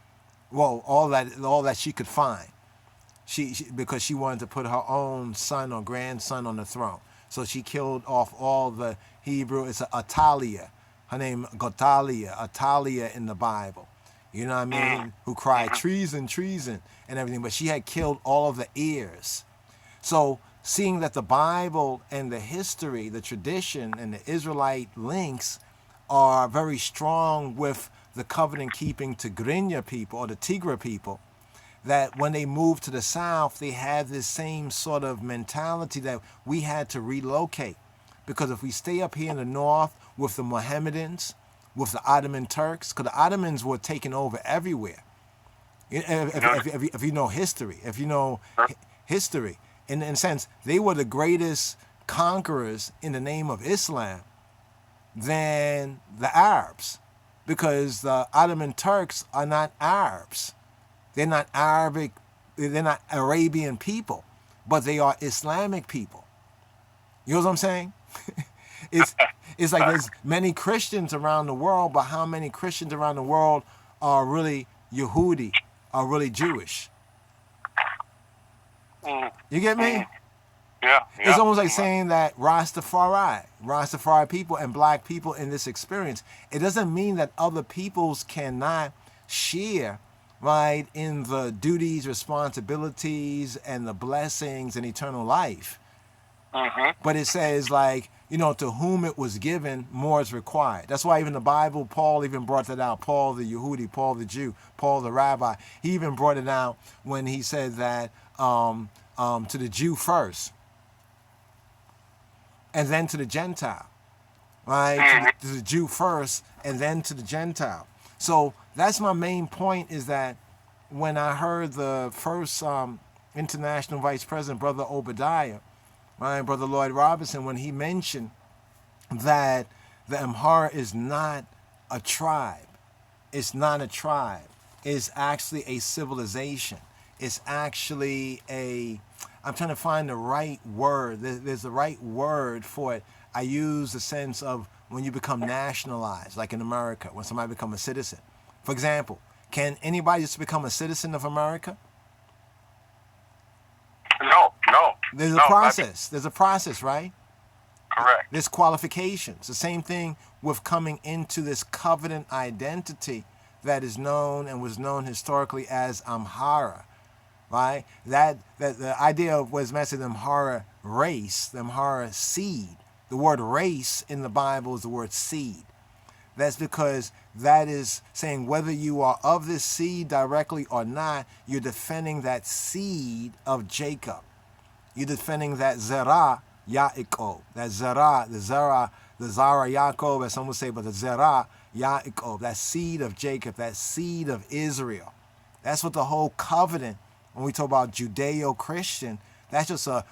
Well, all that she could find. She because she wanted to put her own son or grandson on the throne. So she killed off all the Hebrew. It's Atalia. Her name Gotalia, Atalia in the Bible. You know what I mean? Who cried treason, treason, and everything. But she had killed all of the heirs. So seeing that the Bible and the history, the tradition, and the Israelite links are very strong with the covenant-keeping Tigrinya people or the Tigre people, that when they moved to the south, they had this same sort of mentality that we had to relocate. Because if we stay up here in the north with the Mohammedans, with the Ottoman Turks, because the Ottomans were taking over everywhere. If you know history, history, in a sense, they were the greatest conquerors in the name of Islam than the Arabs, because the Ottoman Turks are not Arabs. They're not Arabic, they're not Arabian people, but they are Islamic people. You know what I'm saying? It's like there's many Christians around the world, but how many Christians around the world are really Yehudi, are really Jewish? You get me? Yeah. It's almost like saying that Rastafari people and black people in this experience, it doesn't mean that other peoples cannot share, right, in the duties, responsibilities, and the blessings and eternal life. But it says, like, to whom it was given, more is required. That's why even the Bible, Paul even brought that out. Paul the Yehudi, Paul the Jew, Paul the rabbi. He even brought it out when he said that to the Jew first, and then to the Gentile, right? To the Jew first, and then to the Gentile. So that's my main point, is that when I heard the first international vice president, Brother Obadiah, right, Brother Lloyd Robinson, when he mentioned that the Amhara is not a tribe. It's not a tribe. It's actually a civilization. It's actually I'm trying to find the right word. There's the right word for it. I use the sense of when you become nationalized, like in America, when somebody becomes a citizen. For example, can anybody just become a citizen of America? No. There's a process. There's a process, right? Correct. There's qualifications. The same thing with coming into this covenant identity that is known and was known historically as Amhara, right? That the idea of what's mentioned, the Amhara race, the Amhara seed. The word race in the Bible is the word seed. That's because that is saying whether you are of this seed directly or not, you're defending that seed of Jacob. You're defending that Zerah Yaakov. That Zerah, the Zerah Yaakov, as some would say, but the Zerah Yaakov, that seed of Jacob, that seed of Israel. That's what the whole covenant, when we talk about Judeo-Christian, that's just a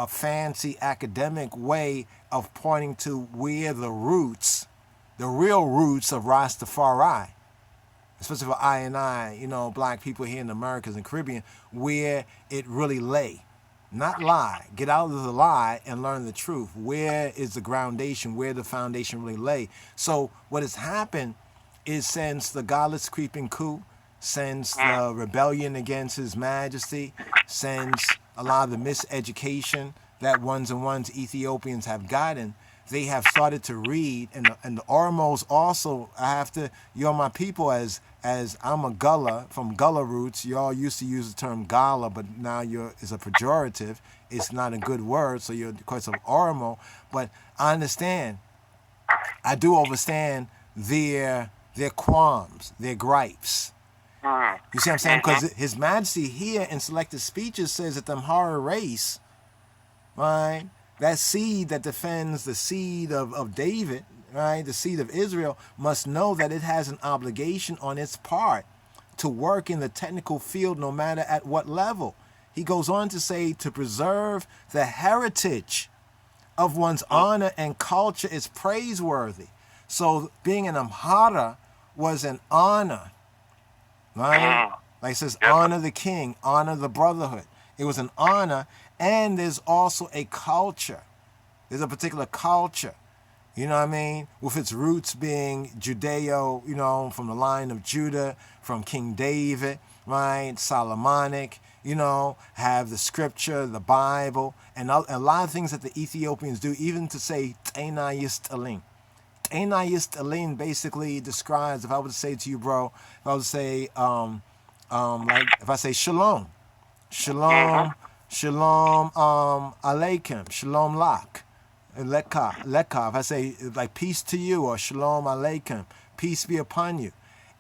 fancy academic way of pointing to where the roots, the real roots of Rastafari, especially for I and I, black people here in the Americas and Caribbean, where it really lay. Not lie. Get out of the lie and learn the truth. Where is the groundation? Where the foundation really lay? So what has happened is, since the godless creeping coup, since the rebellion against His Majesty, since a lot of the miseducation that ones Ethiopians have gotten, they have started to read, and the Oromos also. You're my people, as I'm a Gullah from Gullah roots. Y'all used to use the term Gala, but now it's a pejorative. It's not a good word, so you're of course of Oromo. But I understand. I do understand their qualms, their gripes. You see what I'm saying? Because His Majesty here in selected speeches says that the Amhara race, right, that seed that defends the seed of David, right, the seed of Israel, must know that it has an obligation on its part to work in the technical field no matter at what level. He goes on to say to preserve the heritage of one's honor and culture is praiseworthy. So being an Amhara was an honor, right? Like it says, honor the king, honor the brotherhood. It was an honor, and there's also a culture. There's a particular culture, you know what I mean? With its roots being Judeo, from the line of Judah, from King David, right? Solomonic, have the scripture, the Bible, and a lot of things that the Ethiopians do, even to say Tena Yist Alin. Tena Yist Alin basically describes, if I were to say to you, bro, if I would say, like if I say shalom, shalom, shalom, aleikum, shalom lak. Lekov. I say like peace to you or shalom aleichem, peace be upon you.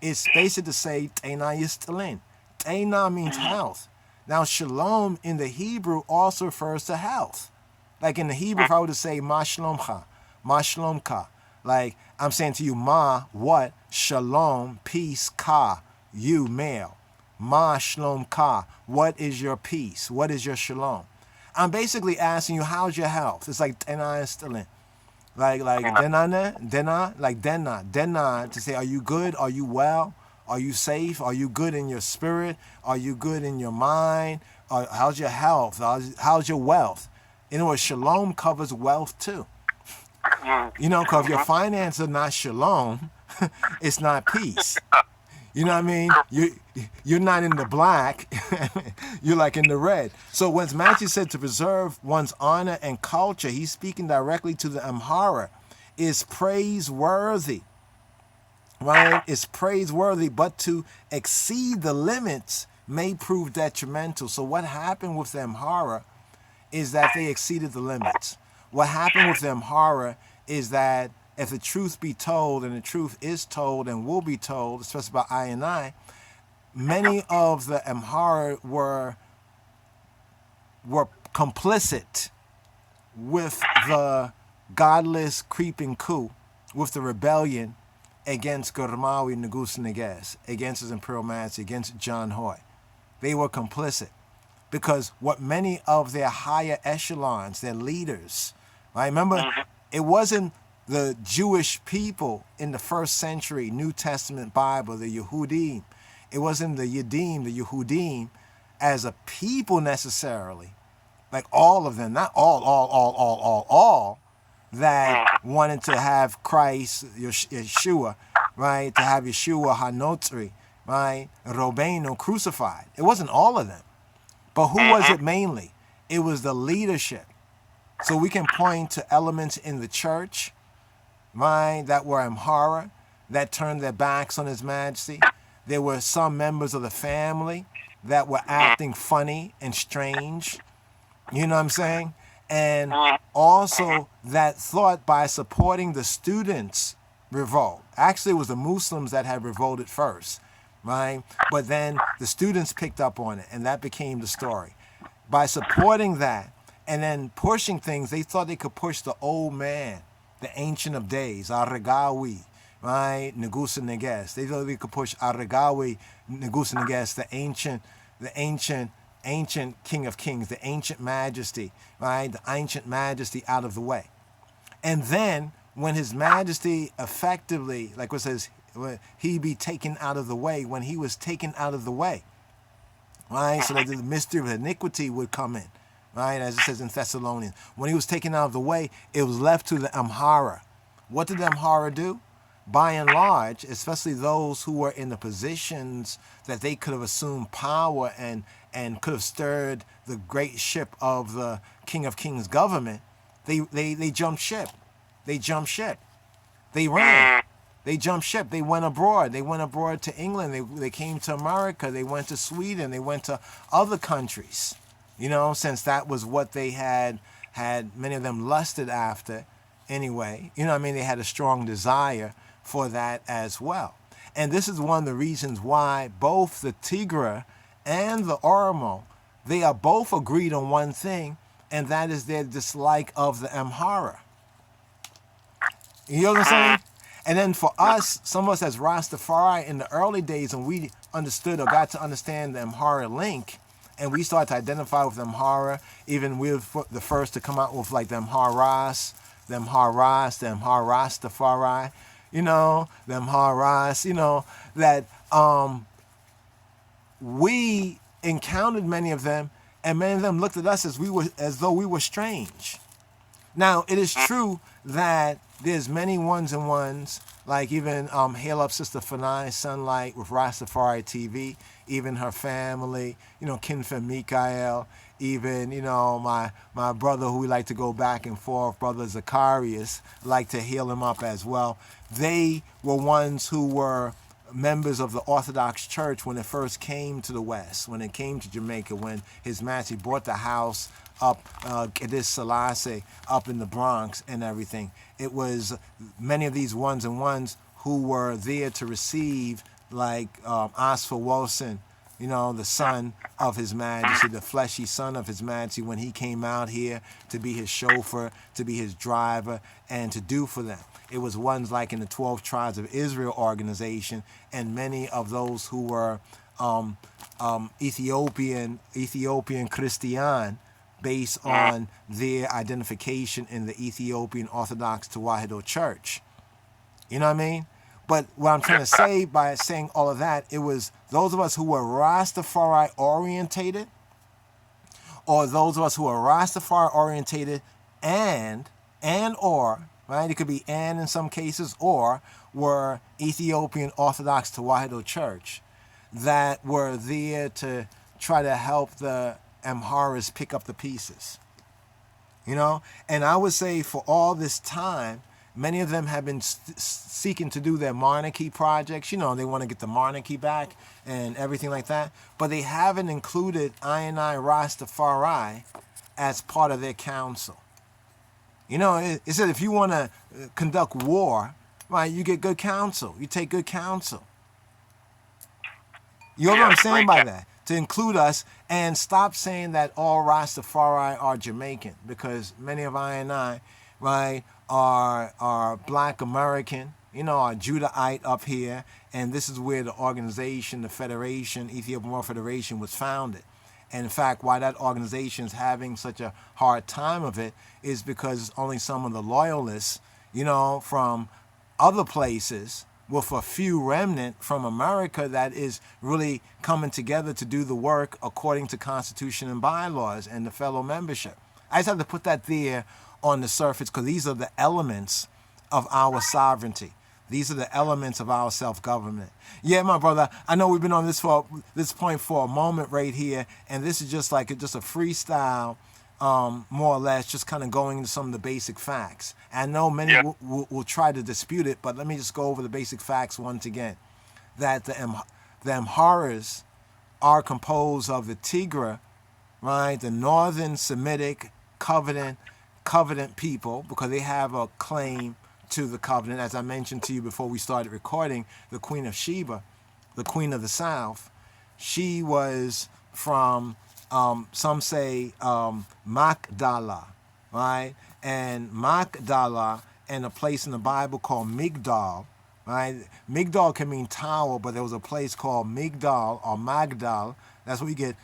It's basically to say Tena Yistalin. Tena means health. Now shalom in the Hebrew also refers to health. Like in the Hebrew, if I were to say ma shalomcha, ma shalomka, like I'm saying to you, ma, what? Shalom, peace, ka, you, male. Ma shalom ka, what is your peace? What is your shalom? I'm basically asking you, how's your health? It's like tena istalin. Like dena, to say, are you good? Are you well? Are you safe? Are you good in your spirit? Are you good in your mind? How's your health? How's your wealth? In other words, shalom covers wealth too. You know, because if your finances are not shalom, it's not peace. You know what I mean? You're not in the black, you're like in the red. So when Matthew said to preserve one's honor and culture, he's speaking directly to the Amhara, is praiseworthy. Right? It's praiseworthy, but to exceed the limits may prove detrimental. So what happened with the Amhara is that they exceeded the limits. What happened with the Amhara is that if the truth be told, and the truth is told and will be told, especially by I and I, many of the Amhara were complicit with the godless creeping coup, with the rebellion against Gormawi Negus Neges, against his Imperial Majesty, against John Hoy. They were complicit because what many of their higher echelons, their leaders, right? Remember, it wasn't the Jewish people in the first century New Testament Bible, the Yehudim. It wasn't the Yehudim as a people necessarily, like all of them, not all, that wanted to have Christ, Yeshua, right? To have Yeshua Hanotri, right? Robeno crucified. It wasn't all of them. But who was it mainly? It was the leadership. So we can point to elements in the church, right, that were Amhara, that turned their backs on His Majesty. There were some members of the family that were acting funny and strange. You know what I'm saying? And also that thought by supporting the students' revolt. Actually, it was the Muslims that had revolted first, right? But then the students picked up on it, and that became the story. By supporting that and then pushing things, they thought they could push the old man, the Ancient of Days, Arregawi, right? Negusa Neges. They thought they could push Arregawi, Negusa Neges, the ancient King of Kings, the ancient majesty, right? The ancient majesty out of the way. And then when His Majesty effectively, like what says, He be taken out of the way, when He was taken out of the way, right? So that the mystery of iniquity would come in, right? As it says in Thessalonians. When He was taken out of the way, it was left to the Amhara. What did the Amhara do? By and large, especially those who were in the positions that they could have assumed power and could have stirred the great ship of the King of Kings government, they jumped ship. They jumped ship. They ran. They jumped ship. They went abroad. They went abroad to England. They came to America. They went to Sweden. They went to other countries, you know, since that was what they had many of them lusted after anyway. You know what I mean? They had a strong desire for that as well. And this is one of the reasons why both the Tigre and the Oromo, they are both agreed on one thing, and that is their dislike of the Amhara. You know what I'm saying? And then for us, some of us as Rastafari in the early days, when we understood or got to understand the Amhara link, and we started to identify with the Amhara, even we were the first to come out with like the Amharas, the Rastafari, you know, the Amharas, you know, that we encountered many of them, and many of them looked at us as though we were strange. Now, it is true that there's many ones and ones, like even Hail Up Sister Fanai Sunlight with Rastafari TV, even her family, you know, Kinfem Mikael, even, you know, my brother who we like to go back and forth, Brother Zacharias, like to heal him up as well. They were ones who were members of the Orthodox Church when it first came to the West, when it came to Jamaica, when His Majesty bought the house up, Kedis Selassie, up in the Bronx and everything. It was many of these ones and ones who were there to receive, like Oscar Wilson, you know, the son of His Majesty, the fleshy son of His Majesty, when he came out here to be his chauffeur, to be his driver, and to do for them. It was ones like in the 12 Tribes of Israel organization, and many of those who were Ethiopian Christian, based on their identification in the Ethiopian Orthodox Tewahedo Church. You know what I mean? But what I'm trying to say by saying all of that, it was those of us who were Rastafari orientated, or those of us who were Rastafari orientated and or, right? It could be and in some cases, or were Ethiopian Orthodox Tewahedo Church that were there to try to help the Amharas pick up the pieces. You know? And I would say for all this time, many of them have been seeking to do their monarchy projects. You know, they want to get the monarchy back and everything like that. But they haven't included I Rastafari as part of their council. You know, it said if you want to conduct war, right, you get good counsel. You take good counsel. You know what I'm saying by that? To include us and stop saying that all Rastafari are Jamaican, because many of I, right, are Black American, you know, are Judahite up here, and this is where the organization, the Federation, Ethiopian World Federation, was founded. And in fact, why that organization is having such a hard time of it is because only some of the loyalists, you know, from other places, with a few remnant from America that is really coming together to do the work according to Constitution and bylaws and the fellow membership. I just have to put that there on the surface because these are the elements of our sovereignty. These are the elements of our self-government. Yeah, my brother, I know we've been on this point for a moment right here, and this is just like a freestyle, more or less, just kind of going into some of the basic facts. I know many will try to dispute it, but let me just go over the basic facts once again. That the Amharas are composed of the Tigre, right, the northern Semitic covenant people, because they have a claim to the covenant. As I mentioned to you before we started recording, the Queen of Sheba, the Queen of the South, she was from, some say, Magdala, right? And Magdala, and a place in the Bible called Migdal, right? Migdal can mean tower, but there was a place called Migdal or Magdal. That's where we get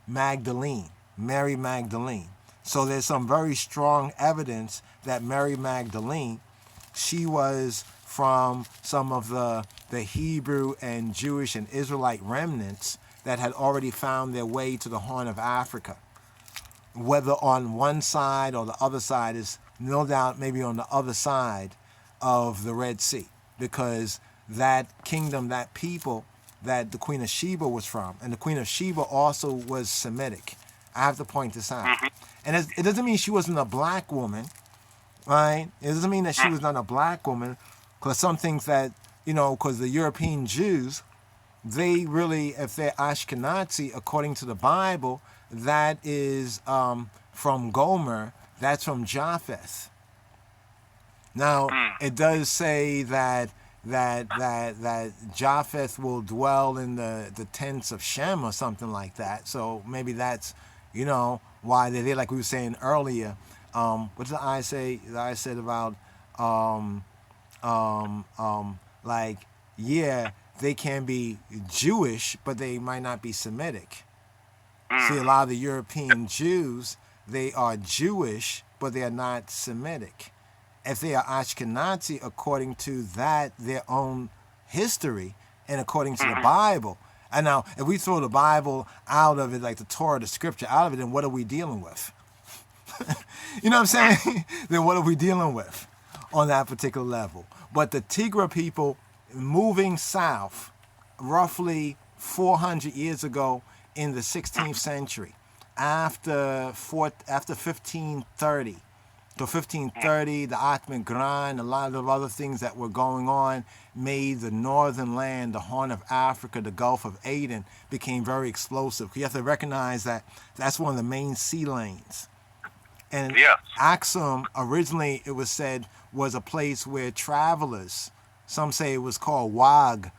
Magdalene, Mary Magdalene. So there's some very strong evidence that Mary Magdalene, she was from some of the Hebrew and Jewish and Israelite remnants that had already found their way to the Horn of Africa. Whether on one side or the other side is no doubt maybe on the other side of the Red Sea, because that kingdom, that people that the Queen of Sheba was from, and the Queen of Sheba also was Semitic. I have to point this out. And it doesn't mean she wasn't a black woman, right? It doesn't mean that she was not a black woman, because some things that, you know, because the European Jews, they really, if they're Ashkenazi, according to the Bible, that is from Gomer, that's from Japheth. Now, it does say that Japheth will dwell in the tents of Shem or something like that. So maybe that's, you know, why they're there, like we were saying earlier. What did I say? I said about, like, yeah, they can be Jewish, but they might not be Semitic. See, a lot of the European Jews, they are Jewish, but they are not Semitic. If they are Ashkenazi, according to that, their own history, and according to the Bible. And now, if we throw the Bible out of it, like the Torah, the scripture out of it, then what are we dealing with? You know what I'm saying? Then what are we dealing with on that particular level? But the Tigre people moving south roughly 400 years ago in the 16th century, after 1530, So 1530, the Ottoman grind, a lot of other things that were going on made the northern land, the Horn of Africa, the Gulf of Aden, became very explosive. You have to recognize that that's one of the main sea lanes. And Yes. Axum, originally it was said, was a place where travelers, some say it was called Wagshum.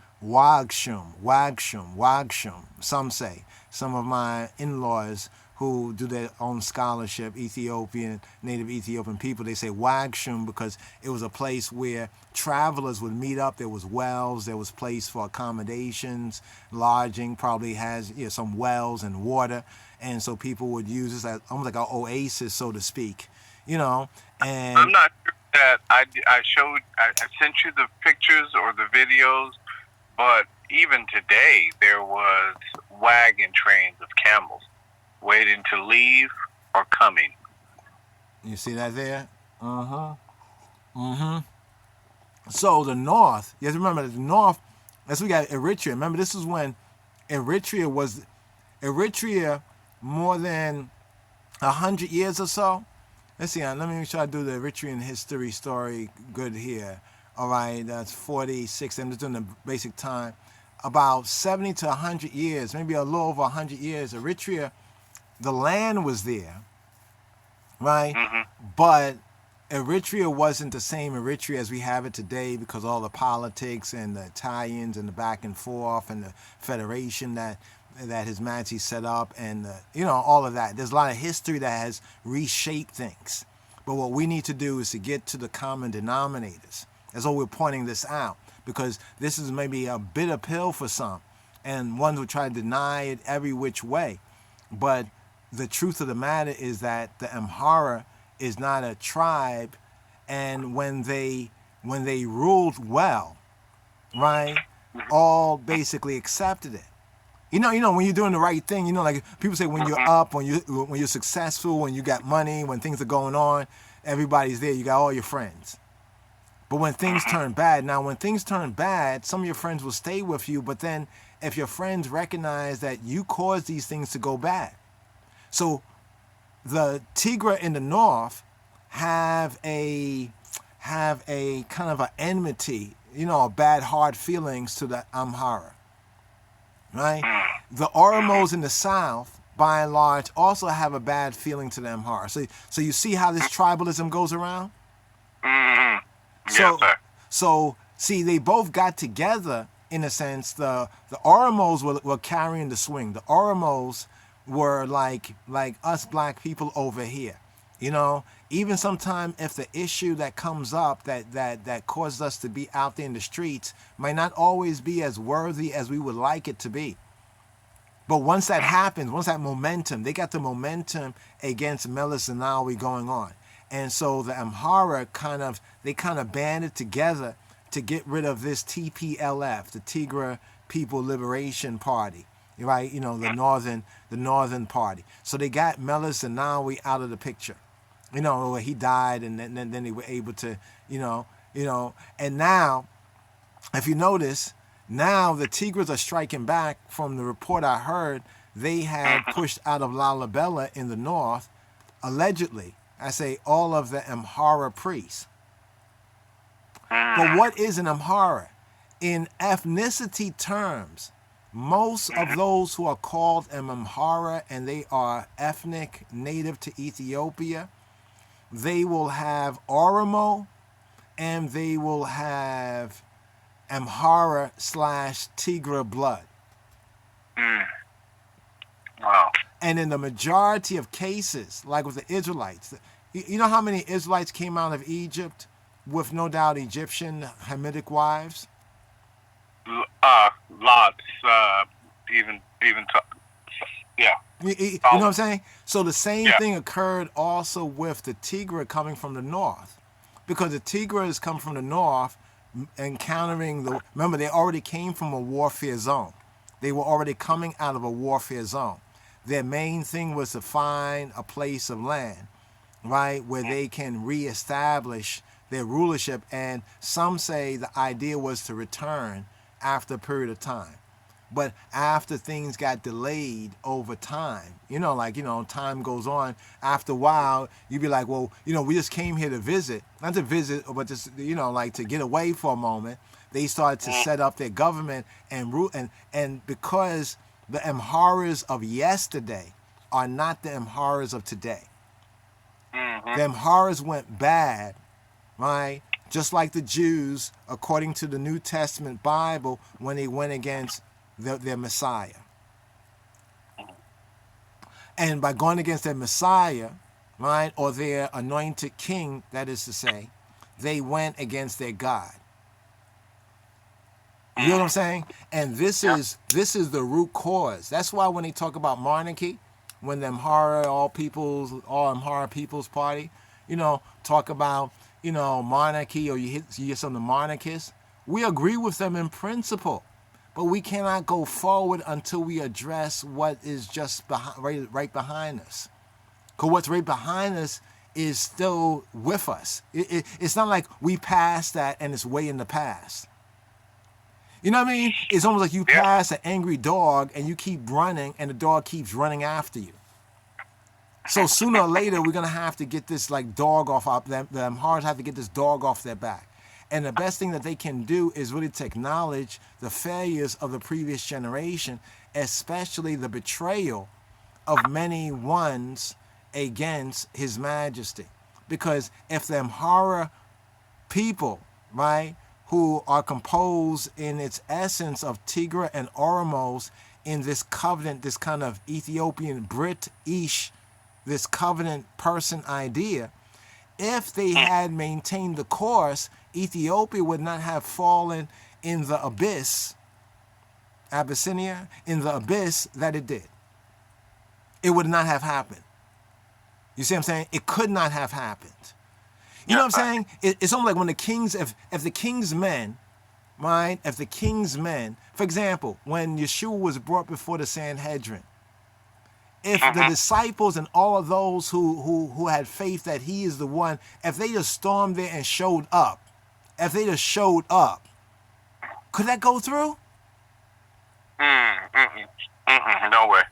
Some say. Some of my in-laws who do their own scholarship, native Ethiopian people, they say Wagshum because it was a place where travelers would meet up. There was wells, there was place for accommodations, lodging, probably has some wells and water. And so people would use this as almost like an oasis, so to speak, And I'm not sure that I sent you the pictures or the videos, but even today there was wagon trains of camels waiting to leave or coming. You see that there? So the north, you have to remember that the north, we got Eritrea. Remember, this is when Eritrea more than 100 years or so. Let's see, let me make sure I do the Eritrean history story good here. All right, that's 46. I'm just doing the basic time. About 70 to 100 years, maybe a little over 100 years, Eritrea, the land was there, right? But Eritrea wasn't the same Eritrea as we have it today because all the politics and the Italians and the back and forth and the federation that His Majesty set up and all of that. There's a lot of history that has reshaped things. But what we need to do is to get to the common denominators. That's why we're pointing this out, because this is maybe a bitter pill for some, and ones who try to deny it every which way. But the truth of the matter is that the Amhara is not a tribe, and when they ruled well, right, all basically accepted it. When you're doing the right thing, like people say, when you're up, when you're successful, when you got money, when things are going on, everybody's there. You got all your friends. But when things turn bad, some of your friends will stay with you. But then, if your friends recognize that you caused these things to go bad, so the Tigre in the north have a kind of an enmity, a bad hard feelings to the Amhara. Right? The Oromos in the south, by and large, also have a bad feeling to the Amhara. So you see how this tribalism goes around? Yes, sir. So see, they both got together in a sense. The Oromos were carrying the swing. The Oromos were like us black people over here. Even sometime if the issue that comes up that causes us to be out there in the streets might not always be as worthy as we would like it to be. But once that happens, once that momentum, they got the momentum against Meles Zenawi going on. And so the Amhara kind of banded together to get rid of this TPLF, the Tigre People Liberation Party, right? The northern party. So they got Meles Zenawi out of the picture. He died, and then they were able to, and now, if you notice, now the Tigres are striking back. From the report I heard, they had pushed out of Lalibela in the north, allegedly, I say, all of the Amhara priests. But what is an Amhara? In ethnicity terms, most of those who are called an Amhara, and they are ethnic native to Ethiopia, they will have Oromo, and they will have Amhara/Tigre blood. Wow. And in the majority of cases, like with the Israelites, you know how many Israelites came out of Egypt with no doubt Egyptian Hamitic wives? Lots. Yeah. You know what I'm saying? So the same thing occurred also with the Tigre coming from the north, because the Tigres come from the north, encountering remember, they already came from a warfare zone. They were already coming out of a warfare zone. Their main thing was to find a place of land, right, where they can reestablish their rulership. And some say the idea was to return after a period of time. But after things got delayed over time, time goes on. After a while, you'd be like, well, we just came here to visit, not to visit, but just, to get away for a moment. They started to set up their government and rule, and because the Amharas of yesterday are not the Amharas of today. The Amharas went bad, right? Just like the Jews, according to the New Testament Bible, when they went against their Messiah. And by going against their Messiah, right, or their anointed king, that is to say, they went against their God. You know what I'm saying? And this is the root cause. That's why when they talk about monarchy, when the Amhara all Amhara People's Party, talk about, monarchy, or you hear some of the monarchists, we agree with them in principle. But we cannot go forward until we address what is just right behind us. Because what's right behind us is still with us. It's not like we passed that and it's way in the past. You know what I mean? It's almost like you pass an angry dog and you keep running and the dog keeps running after you. So sooner or later, we're going to have to get this dog off them. The Amharas have to get this dog off their back. And the best thing that they can do is really to acknowledge the failures of the previous generation, especially the betrayal of many ones against His Majesty. Because if the Amhara people, right, who are composed in its essence of Tigre and Oromos in this covenant, this kind of Ethiopian British, this covenant person idea, if they had maintained the course, Ethiopia would not have fallen in the abyss, Abyssinia, in the abyss that it did. It would not have happened. You see what I'm saying? It could not have happened. You know what I'm saying? It's almost like when the kings, if the king's men, right? If the king's men, for example, when Yeshua was brought before the Sanhedrin, if the disciples and all of those who had faith that he is the one, if they just stormed there and showed up, could that go through? No way.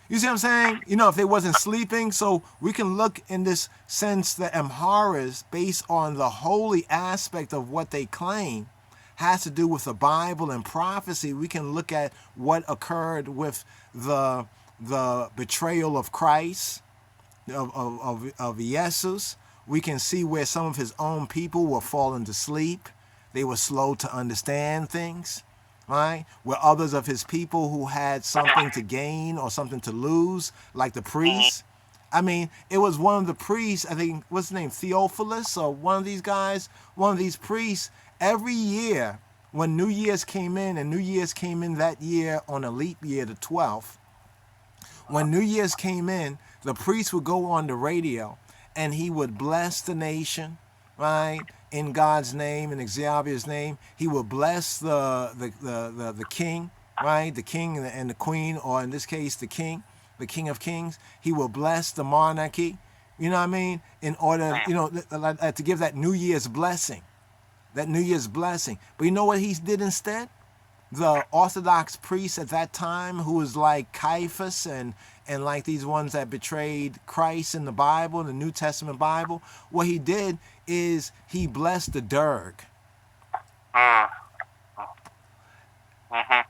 You see what I'm saying? If they wasn't sleeping, so we can look in this sense the Amharas, based on the holy aspect of what they claim, has to do with the Bible and prophecy. We can look at what occurred with the betrayal of Christ, of Jesus. We can see where some of his own people were falling to sleep. They were slow to understand things. Right? Where others of his people who had something to gain or something to lose, like the priests. I mean, it was one of the priests, I think, what's his name, Theophilus, or one of these guys, one of these priests, every year when New Year's came in, and New Year's came in that year on a leap year, the 12th, when New Year's came in, the priest would go on the radio and he would bless the nation, right? In God's name, in Xavier's name, he will bless the king, right? The king and the queen, or in this case, the king of kings. He will bless the monarchy, you know what I mean? In order, to give that New Year's blessing, But you know what he did instead? The Orthodox priests at that time, who was like Caiaphas and like these ones that betrayed Christ in the Bible, in the New Testament Bible, what he did is he blessed the dirg.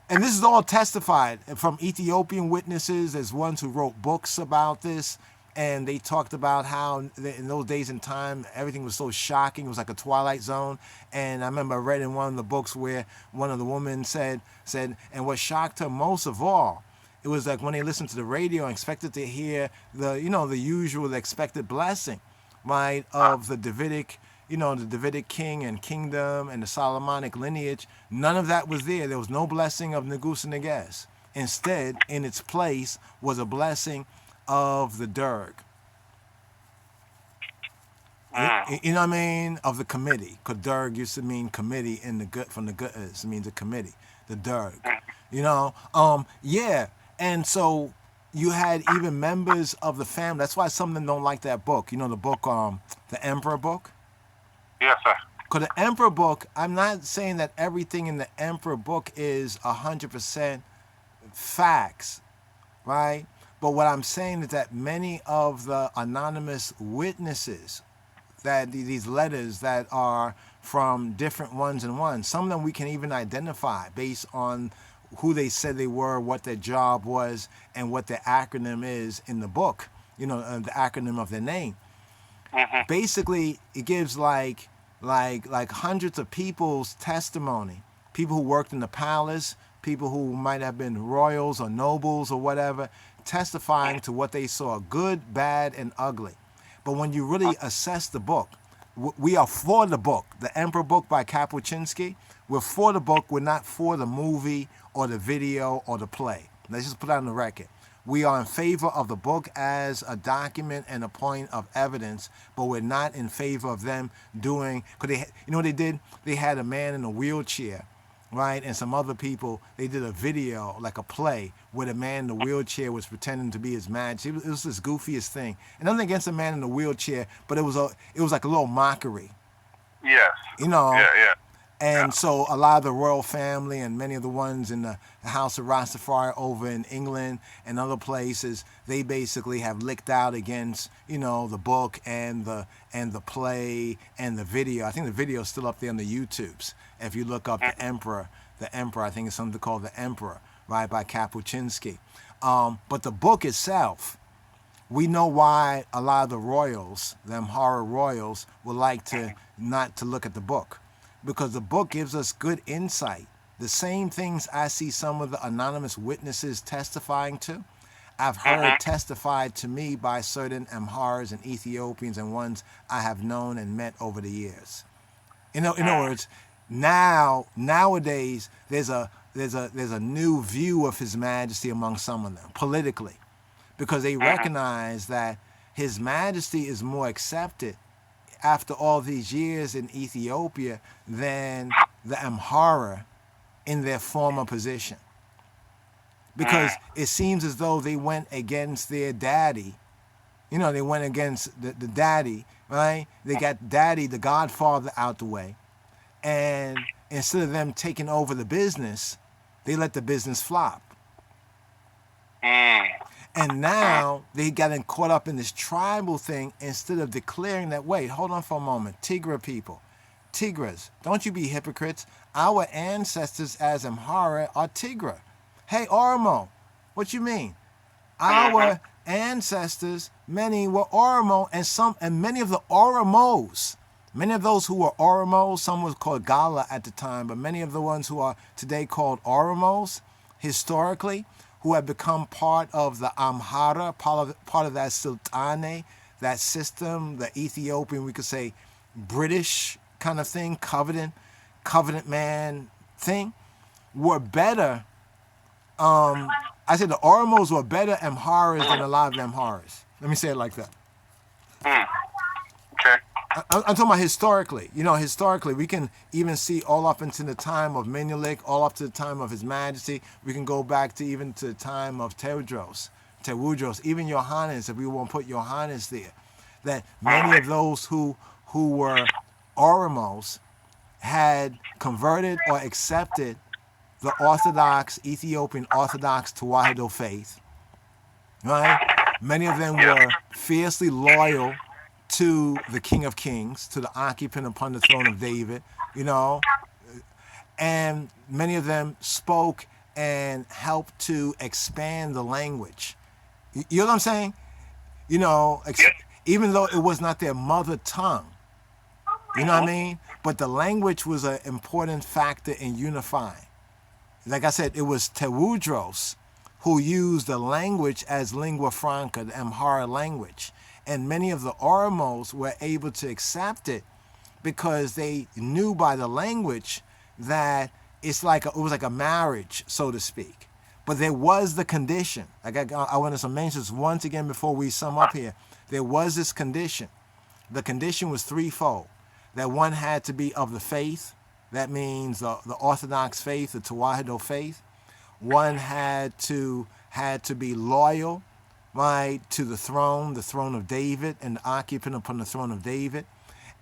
And this is all testified from Ethiopian witnesses. There's ones who wrote books about this, and they talked about how in those days and time, everything was so shocking. It was like a twilight zone. And I remember I read in one of the books where one of the women said, and what shocked her most of all, it was like when they listened to the radio and expected to hear the usual, the expected blessing, right, of the Davidic, the Davidic king and kingdom and the Solomonic lineage. None of that was there. There was no blessing of Negus and Neges. Instead, in its place was a blessing of the Derg. You know what I mean? Of the committee. Because Derg used to mean committee in the good, from the good, it means a committee. The Derg. Yeah. And so you had even members of the family. That's why some of them don't like that book. The book, the Emperor book? Yes, sir. Because the Emperor book, I'm not saying that everything in the Emperor book is 100% facts, right? But what I'm saying is that many of the anonymous witnesses, that these letters that are from different ones and ones, some of them we can even identify based on who they said they were, what their job was, and what their acronym is in the book, the acronym of their name. Basically, it gives like hundreds of people's testimony, people who worked in the palace, people who might have been royals or nobles or whatever, testifying to what they saw, good, bad, and ugly. But when you really assess the book, we are for the book, the Emperor book by Kapuscinski. We're for the book. We're not for the movie or the video or the play. Let's just put that on the record. We are in favor of the book as a document and a point of evidence, but we're not in favor of them doing, because you know what they did? They had a man in a wheelchair, right? And some other people, they did a video, like a play, where the man in the wheelchair was pretending to be his majesty. It was this goofiest thing. And nothing against the man in the wheelchair, but it was like a little mockery. Yes. Yeah. And so a lot of the royal family and many of the ones in the House of Rastafari over in England and other places, they basically have licked out against, the book and the play and the video. I think the video is still up there on the YouTubes. If you look up the Emperor, I think it's something called The Emperor, right, by Kapuscinski. But the book itself, we know why a lot of the royals, the Amhara royals, would like to not to look at the book. Because the book gives us good insight. The same things I see some of the anonymous witnesses testifying to, I've heard testified to me by certain Amharas and Ethiopians and ones I have known and met over the years. In other words, nowadays there's a new view of His Majesty among some of them politically, because they recognize that His Majesty is more accepted after all these years in Ethiopia than the Amhara in their former position. Because it seems as though they went against their daddy. They went against the daddy, right? They got daddy, the godfather, out the way. And instead of them taking over the business, they let the business flop. And now they got caught up in this tribal thing instead of declaring that, wait, hold on for a moment, Tigre people, Tigres, don't you be hypocrites. Our ancestors as Amhara are Tigre. Hey, Oromo, what you mean? Our ancestors, many were Oromo, and many of the Oromos, many of those who were Oromos, some was called Gala at the time, but many of the ones who are today called Oromos, historically, who have become part of the Amhara, part of that Sultane, that system, the Ethiopian, we could say British kind of thing, covenant man thing, were better. I said the Oromos were better Amharas than a lot of Amharas. Let me say it like that. Okay. I'm talking about historically. Historically, we can even see all up into the time of Menelik, all up to the time of His Majesty. We can go back to even to the time of Tewodros, even Johannes, if we won't put Johannes there. That many of those who were Oromos had converted or accepted the Orthodox, Ethiopian Orthodox Tewahedo faith, right? Many of them were fiercely loyal to the King of Kings, to the occupant upon the throne of David, and many of them spoke and helped to expand the language. You know what I'm saying? Even though it was not their mother tongue, you know what I mean? But the language was an important factor in unifying. Like I said, it was Tewodros who used the language as lingua franca, the Amhara language. And many of the Oromos were able to accept it because they knew by the language that it was like a marriage, so to speak. But there was the condition. Like I want to mention this once again before we sum up here. There was this condition. The condition was threefold. That one had to be of the faith. That means the Orthodox faith, the Tewahedo faith. One had to be loyal, right, to the throne of David, and the occupant upon the throne of David.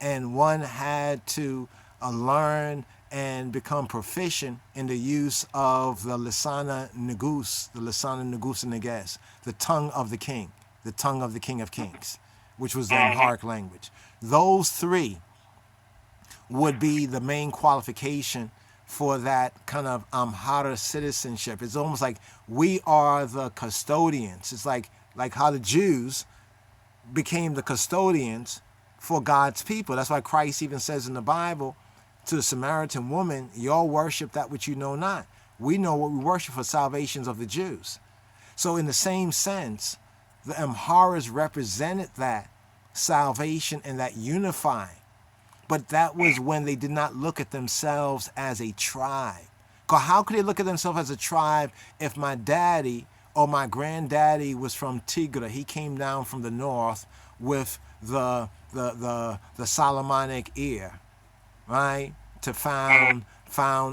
And one had to learn and become proficient in the use of the Lisana Negus, Neges, the tongue of the king, the tongue of the King of Kings, which was the Amharic language. Those three would be the main qualification for that kind of Amhara citizenship. It's almost like we are the custodians. It's like how the Jews became the custodians for God's people. That's why Christ even says in the Bible to the Samaritan woman, y'all worship that which you know not. We know what we worship for salvations of the Jews. So in the same sense, the Amharas represented that salvation and that unifying. But that was when they did not look at themselves as a tribe. Because how could they look at themselves as a tribe if my daddy or my granddaddy was from Tigre? He came down from the north with the Solomonic ear, right? To found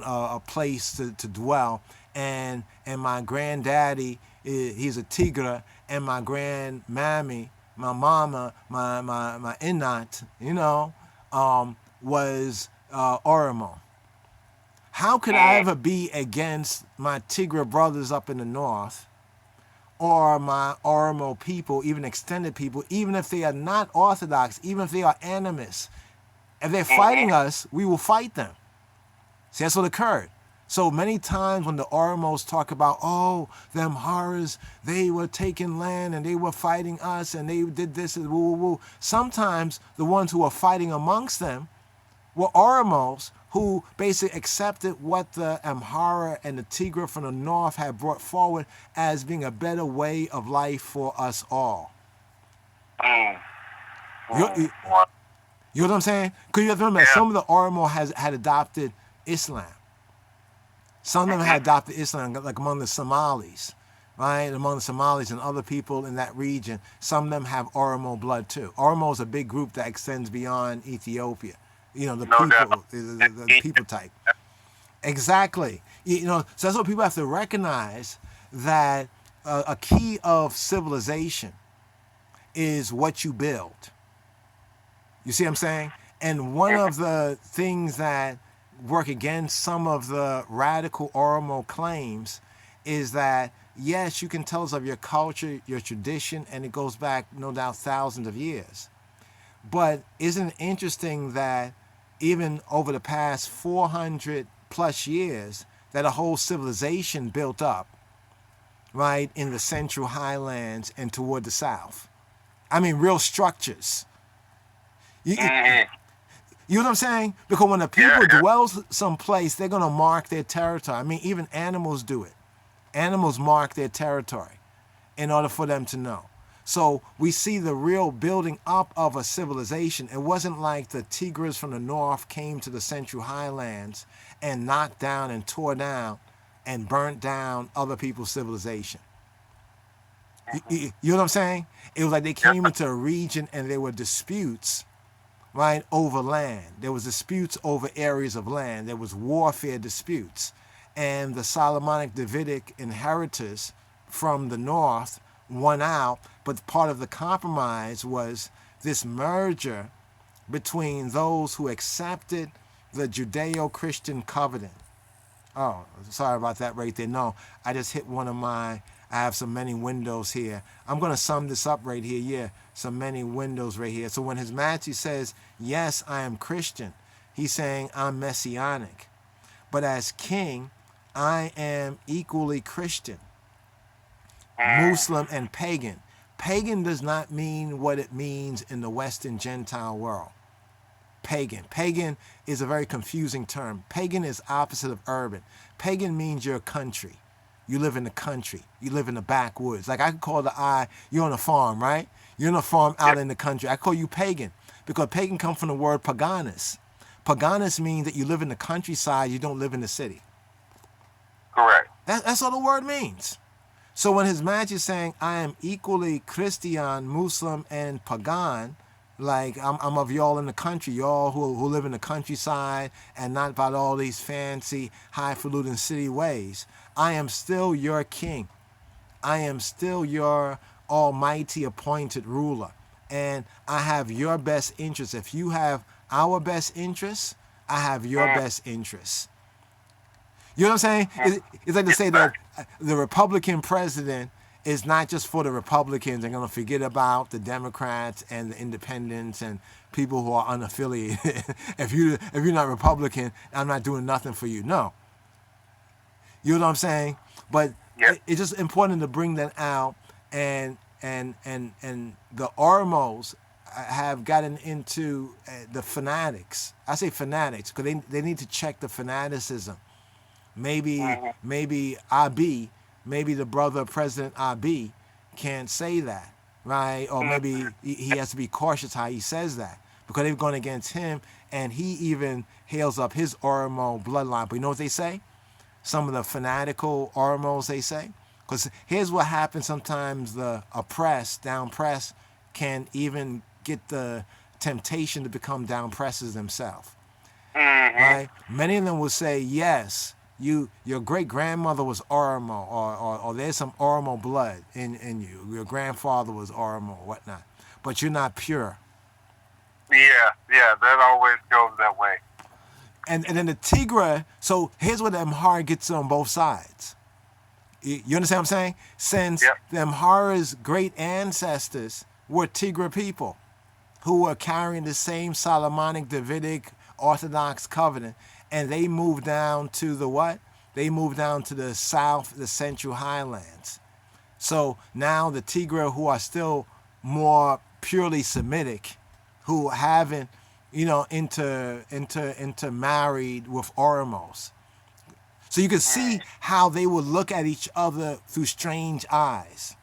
a place to dwell. And my granddaddy, he's a Tigre, and my grandmammy, my mama, my inat, was Oromo. How could I ever be against my Tigre brothers up in the north or my Oromo people, even extended people, even if they are not Orthodox, even if they are animists? If they're fighting us, we will fight them. See, that's what occurred. So many times when the Oromos talk about, oh, the Amharas, they were taking land and they were fighting us and they did this and woo, woo, woo. Sometimes the ones who were fighting amongst them were Oromos who basically accepted what the Amhara and the Tigre from the north had brought forward as being a better way of life for us all. You know what I'm saying? Because you have to remember, some of the Oromo had adopted Islam. Some of them had adopted Islam, like among the Somalis, right? Among the Somalis and other people in that region, some of them have Oromo blood too. Oromo is a big group that extends beyond Ethiopia. The people type. Exactly. So that's what people have to recognize, that a key of civilization is what you build. You see what I'm saying? And one of the things that work against some of the radical Oromo claims is that, yes, you can tell us of your culture, your tradition, and it goes back, no doubt, thousands of years. But isn't it interesting that even over the past 400 plus years, that a whole civilization built up, right, in the central highlands and toward the south? I mean, real structures. You know what I'm saying? Because when the people dwell someplace, they're going to mark their territory. I mean, even animals do it. Animals mark their territory in order for them to know. So we see the real building up of a civilization. It wasn't like the Tigres from the north came to the central highlands and knocked down and tore down and burnt down other people's civilization. You know what I'm saying? It was like they came into a region and there were disputes, right, over land. There was disputes over areas of land. There was warfare disputes. And the Solomonic Davidic inheritors from the north won out, but part of the compromise was this merger between those who accepted the Judeo-Christian covenant. Oh, sorry about that right there. No, I just hit one of I have so many windows here. I'm going to sum this up right here. Yeah, so many windows right here. So when His Majesty says, yes, I am Christian, he's saying I'm Messianic. But as king, I am equally Christian, Muslim, and pagan. Pagan does not mean what it means in the Western Gentile world. Pagan. Pagan is a very confusing term. Pagan is opposite of urban. Pagan means you're a country. You live in the country. You live in the backwoods. Like I could call you're on a farm, right? You're on a farm out in the country. I call you pagan because pagan comes from the word paganus. Paganus means that you live in the countryside, you don't live in the city. Correct. That's all the word means. So when His Majesty is saying, I am equally Christian, Muslim, and pagan, like I'm of y'all in the country, y'all who live in the countryside and not about all these fancy, highfalutin city ways, I am still your king. I am still your almighty appointed ruler. And I have your best interests. If you have our best interests, I have your best interests. You know what I'm saying? It's like to say that the Republican president is not just for the Republicans. They're going to forget about the Democrats and the independents and people who are unaffiliated. if you're not Republican, I'm not doing nothing for you. No. You know what I'm saying? But it's just important to bring that out, and the Oromos have gotten into the fanatics. I say fanatics because they need to check the fanaticism. Maybe Abiy, maybe the brother of President Abiy can't say that, right? Or maybe he has to be cautious how he says that because they've gone against him, and he even hails up his Oromo bloodline. But you know what they say? Some of the fanatical Oromos, they say. Because here's what happens sometimes: the oppressed, down-pressed, can even get the temptation to become down-pressers themselves. Right? Many of them will say, yes, your great-grandmother was Oromo, or there's some Oromo blood in you. Your grandfather was Oromo, or whatnot. But you're not pure. Yeah, that always goes that way. And then the Tigre, so here's what the Amhara gets on both sides. You understand what I'm saying? Since the Amhara's great ancestors were Tigre people who were carrying the same Solomonic, Davidic, Orthodox covenant, and they moved down to the what? They moved down to the south, the Central Highlands. So now the Tigre who are still more purely Semitic, who haven't, intermarried with Oromos. So you can see how they will look at each other through strange eyes.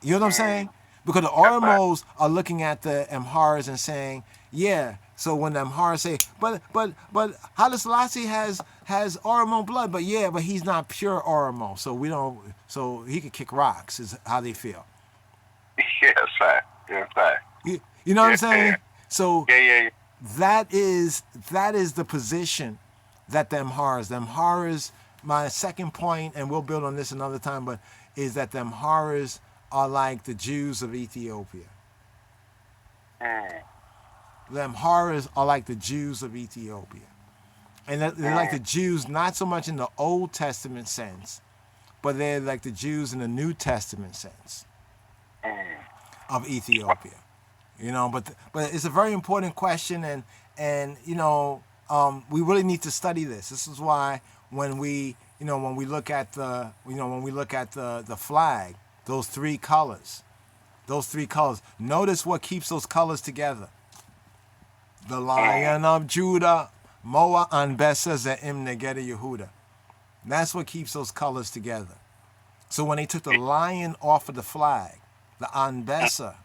You know what I'm saying? Because the Oromos are looking at the Amharas and saying, yeah. So when the Amharas say, but Haile Selassie has Oromo blood, but he's not pure Oromo, so we don't. So he could kick rocks. Is how they feel. Yes, sir. You know what I'm saying? So that is the position that the Amharas, my second point, and we'll build on this another time, but is that the Amharas are like the Jews of Ethiopia. The Amharas are like the Jews of Ethiopia. And they're like the Jews, not so much in the Old Testament sense, but they're like the Jews in the New Testament sense of Ethiopia. But it's a very important question, and we really need to study this. This is why when we look at the flag, those three colors, notice what keeps those colors together. The Lion of Judah, Moa Anbesa Ze'im Negeda Yehuda. That's what keeps those colors together. So when they took the lion off of the flag, the Anbesa,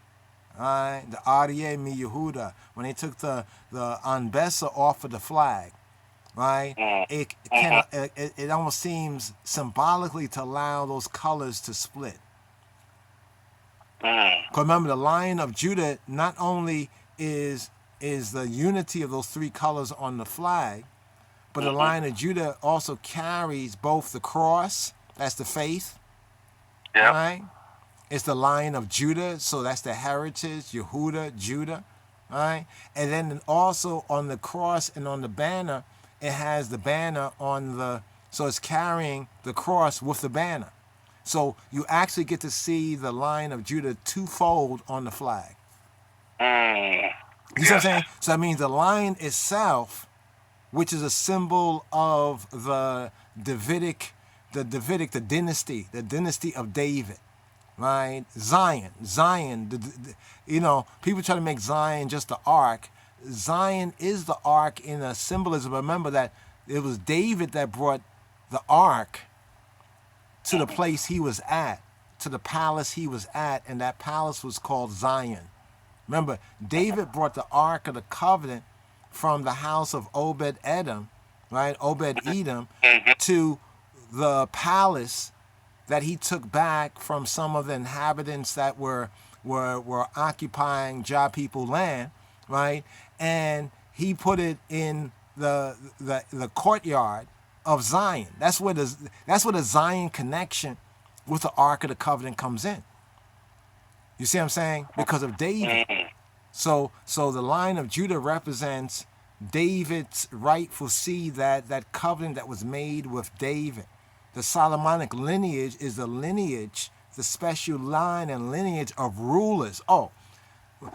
right, the Aryeh Mi Yehuda, when they took the Anbesa off of the flag, right, it almost seems symbolically to allow those colors to split. Because remember, the Lion of Judah not only is the unity of those three colors on the flag, but the Lion of Judah also carries both the cross, that's the faith, right? It's the Lion of Judah, so that's the heritage, Yehuda, Judah, right? And then also on the cross and on the banner, it has the banner so it's carrying the cross with the banner. So you actually get to see the Lion of Judah twofold on the flag. You see what I'm saying? So that means the lion itself, which is a symbol of the Davidic, the dynasty of David, right? Zion, people try to make Zion just the ark. Zion is the ark in a symbolism. Remember that it was David that brought the ark to the place he was at, to the palace he was at, and that palace was called Zion. Remember, David brought the Ark of the Covenant from the house of Obed-Edom, right? Obed-Edom, to the palace that he took back from some of the inhabitants that were occupying Jah people land, right? And he put it in the courtyard of Zion. That's where the Zion connection with the Ark of the Covenant comes in. You see what I'm saying? Because of David. So the Lion of Judah represents David's rightful seed, that covenant that was made with David. The Solomonic lineage is the lineage, the special line and lineage of rulers. Oh,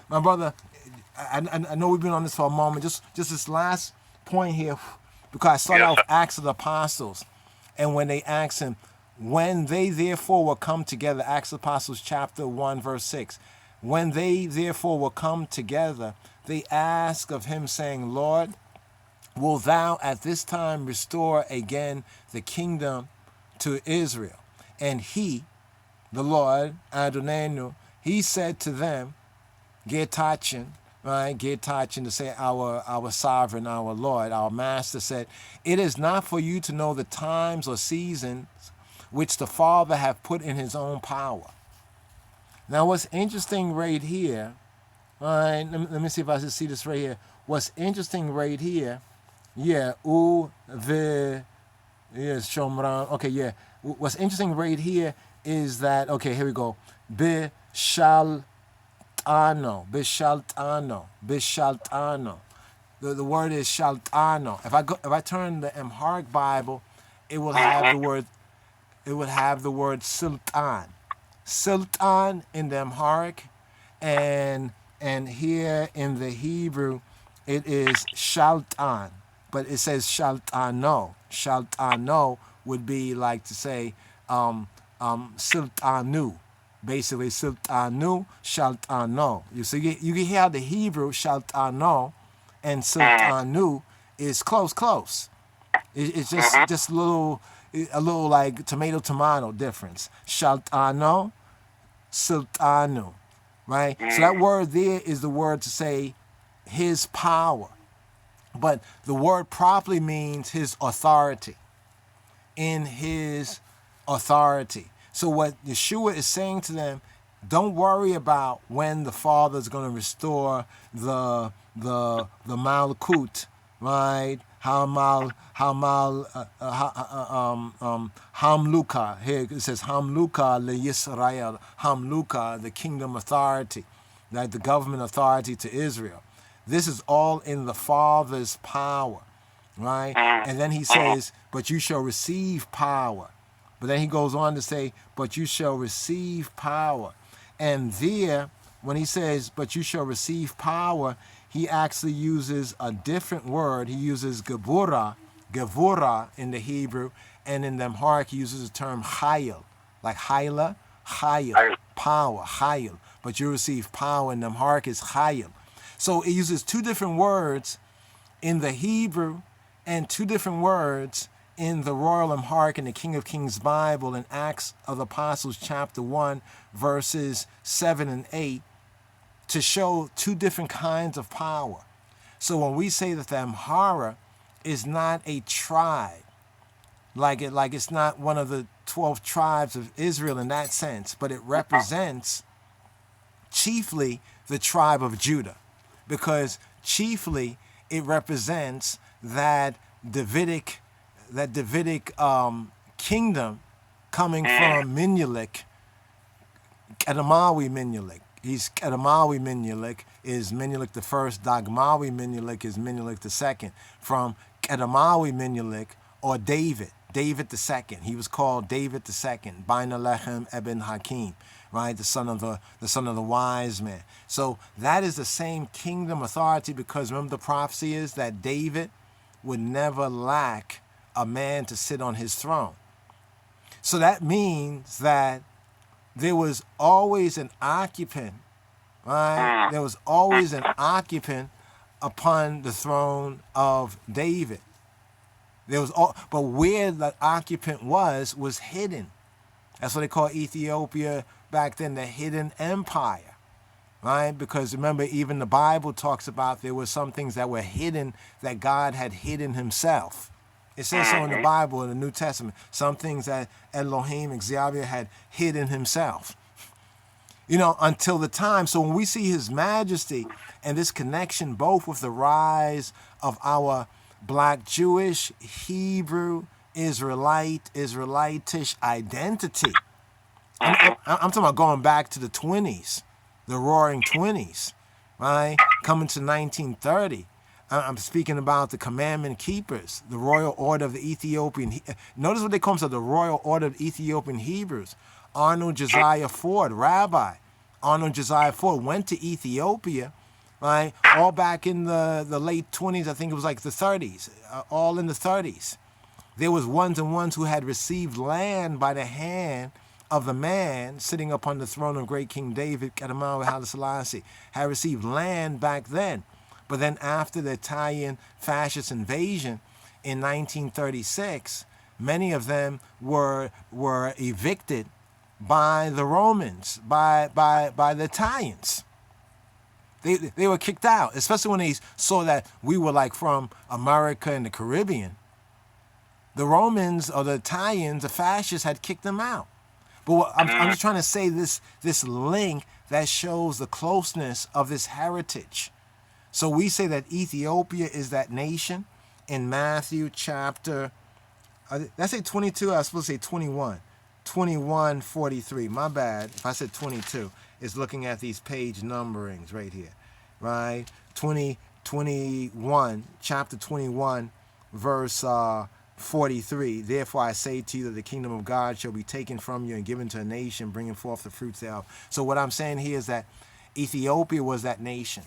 my brother, I know we've been on this for a moment. Just this last point here, because I started out with Acts of the Apostles, and when they asked him, when they therefore will come together, Acts of the Apostles chapter 1 verse 6, when they therefore will come together, they ask of him, saying, Lord, will thou at this time restore again the kingdom to Israel? And he, the Lord, Adonai, he said to them, Getachin, right? Getachin, to say our sovereign, our Lord, our master said, it is not for you to know the times or seasons which the Father hath put in his own power. Now what's interesting right here, all right, let me see if I can see this right here. What's interesting right here, yes, Shomran, okay, yeah. What's interesting right here is that, okay, here we go. Bishaltano. The word is shaltano. If I turn the Amharic Bible, it will have the word sultan. Sultan in the Amharic, and here in the Hebrew it is shaltan, but it says shaltano. Shaltano would be like to say sultanu, basically sultanu, shaltano. You can hear the Hebrew shaltano and sultanu is close. It's just a little like tomato difference. Shaltano, sultanu, right? So that word there is the word to say his power. But the word properly means his authority. In his authority. So what Yeshua is saying to them, don't worry about when the Father is going to restore the Malkut, right? Hamluka. Here it says Hamluka le Yisrael. Hamluka, the kingdom authority, right? The government authority to Israel. This is all in the Father's power, right? And then he says, but you shall receive power. But then he goes on to say, but you shall receive power. And there, when he says, but you shall receive power, he actually uses a different word. He uses gevura in the Hebrew, and in the Amharic he uses the term chayil, like chayla, chayil, power, chayil. But you receive power, in the Amharic is chayil. So it uses two different words in the Hebrew and two different words in the Royal Amharic and the King of Kings Bible in Acts of the Apostles chapter 1 verses 7 and 8 to show two different kinds of power. So when we say that the Amhara is not a tribe, like it's not one of the 12 tribes of Israel in that sense, but it represents chiefly the tribe of Judah, because chiefly it represents that Davidic kingdom coming from Menelik, Kedemawi Menelik. He's Kedemawi Menelik, is Menelik the first. Dagmawi Menelik is Menelik the second. From Kedemawi Menelik, or David the second. He was called David the second. Baina Lechem Eben Hakim, right? The son of the wise man. So that is the same kingdom authority, because remember the prophecy is that David would never lack a man to sit on his throne. So that means that there was always an occupant, right? There was always an occupant upon the throne of David. But where the occupant was hidden. That's what they call Ethiopia back then, the hidden empire, right? Because remember, even the Bible talks about there were some things that were hidden that God had hidden himself. It says so in the Bible, in the New Testament, some things that Elohim, Xavier, had hidden himself, until the time. So when we see his majesty and this connection both with the rise of our Black Jewish, Hebrew, Israelitish identity, I'm talking about going back to the 20s, the roaring 20s, right? Coming to 1930. I'm speaking about the commandment keepers, the royal order of the Ethiopian. Notice what they call themselves, the royal order of Ethiopian Hebrews. Arnold Josiah Ford, Rabbi Arnold Josiah Ford, went to Ethiopia, right? All back in the late 20s, I think it was like the 30s, all in the 30s. There was ones and ones who had received land by the hand of the man sitting upon the throne of great King David, Kadamawa Haile Selassie, had received land back then. But then after the Italian fascist invasion in 1936, many of them were evicted by the Romans, by the Italians. They were kicked out, especially when they saw that we were like from America and the Caribbean. The Romans or the Italians, the fascists, had kicked them out. But I'm just trying to say this link that shows the closeness of this heritage. So we say that Ethiopia is that nation in Matthew chapter, did I say 22? I was supposed to say 21. 21:43. My bad. If I said 22, it's looking at these page numberings right here. Right? 21, chapter 21, verse 43. Therefore I say to you that the kingdom of God shall be taken from you and given to a nation, bringing forth the fruits thereof. So what I'm saying here is that Ethiopia was that nation.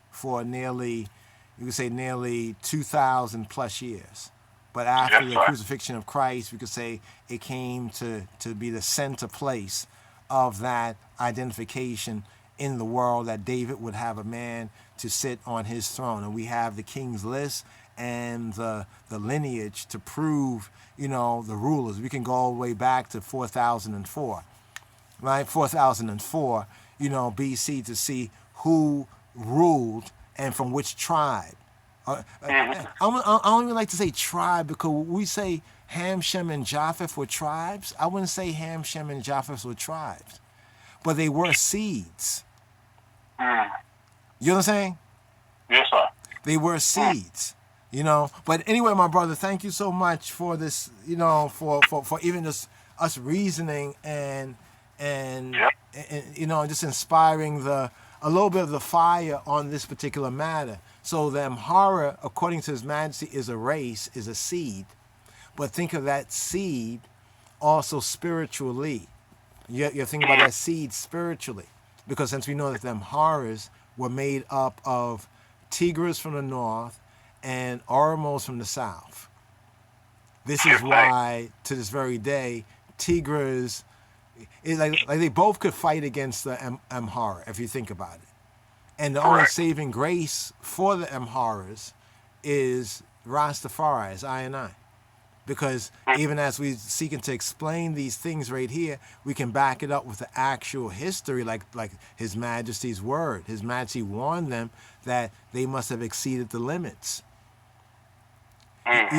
For nearly, you could say nearly 2,000 plus years. But after the crucifixion of Christ, we could say it came to be the center place of that identification in the world, that David would have a man to sit on his throne. And we have the king's list and the lineage to prove, the rulers. We can go all the way back to 4004, right? 4004, BC, to see who ruled and from which tribe. I don't even like to say tribe, because we say Ham, Shem, and Japheth were tribes. I wouldn't say Ham, Shem, and Japheth were tribes, but they were seeds. You know what I'm saying? Yes, sir. They were seeds. But anyway, my brother, thank you so much for this. For even just us reasoning and just inspiring a little bit of the fire on this particular matter. So the Amhara, according to His Majesty, is a race, is a seed. But think of that seed also spiritually. You're thinking about that seed spiritually. Because since we know that the Amharas were made up of Tigres from the north and Oromos from the south. This is why, to this very day, Tigres, like they both could fight against the Amhara, if you think about it. And the only saving grace for the Amharas is Rastafari, is I and I. Because even as we're seeking to explain these things right here, we can back it up with the actual history, like His Majesty's word. His Majesty warned them that they must have exceeded the limits.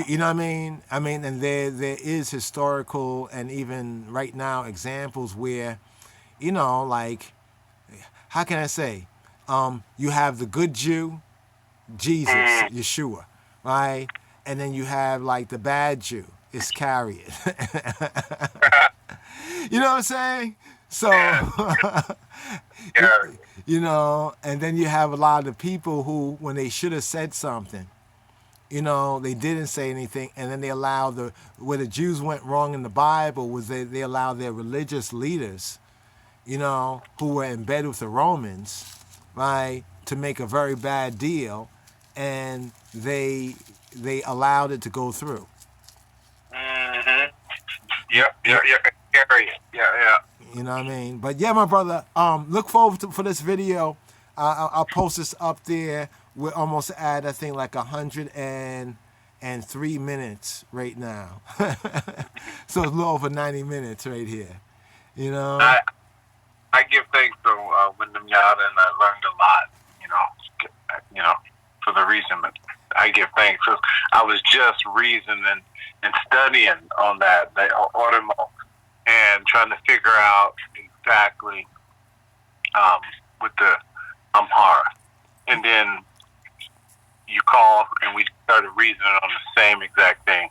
You know what I mean? And there is historical and even right now examples where, how can I say? You have the good Jew, Jesus, Yeshua, right? And then you have like the bad Jew, Iscariot. You know what I'm saying? So, and then you have a lot of the people who, when they should have said something, they didn't say anything, and then they allowed where the Jews went wrong in the Bible was they allowed their religious leaders, who were in bed with the Romans, right, to make a very bad deal, and they allowed it to go through. Mm-hmm. Yep. Yeah. You know what I mean? But yeah, my brother, look forward for this video. I'll post this up there. We're almost at, I think, like 103 minutes right now. So it's a little over 90 minutes right here. I give thanks to Wyndham Yada, and I learned a lot, for the reason that I give thanks. So I was just reasoning and studying on the Oromo, and trying to figure out exactly with the Amhara. And then you called, and we started reasoning on the same exact thing.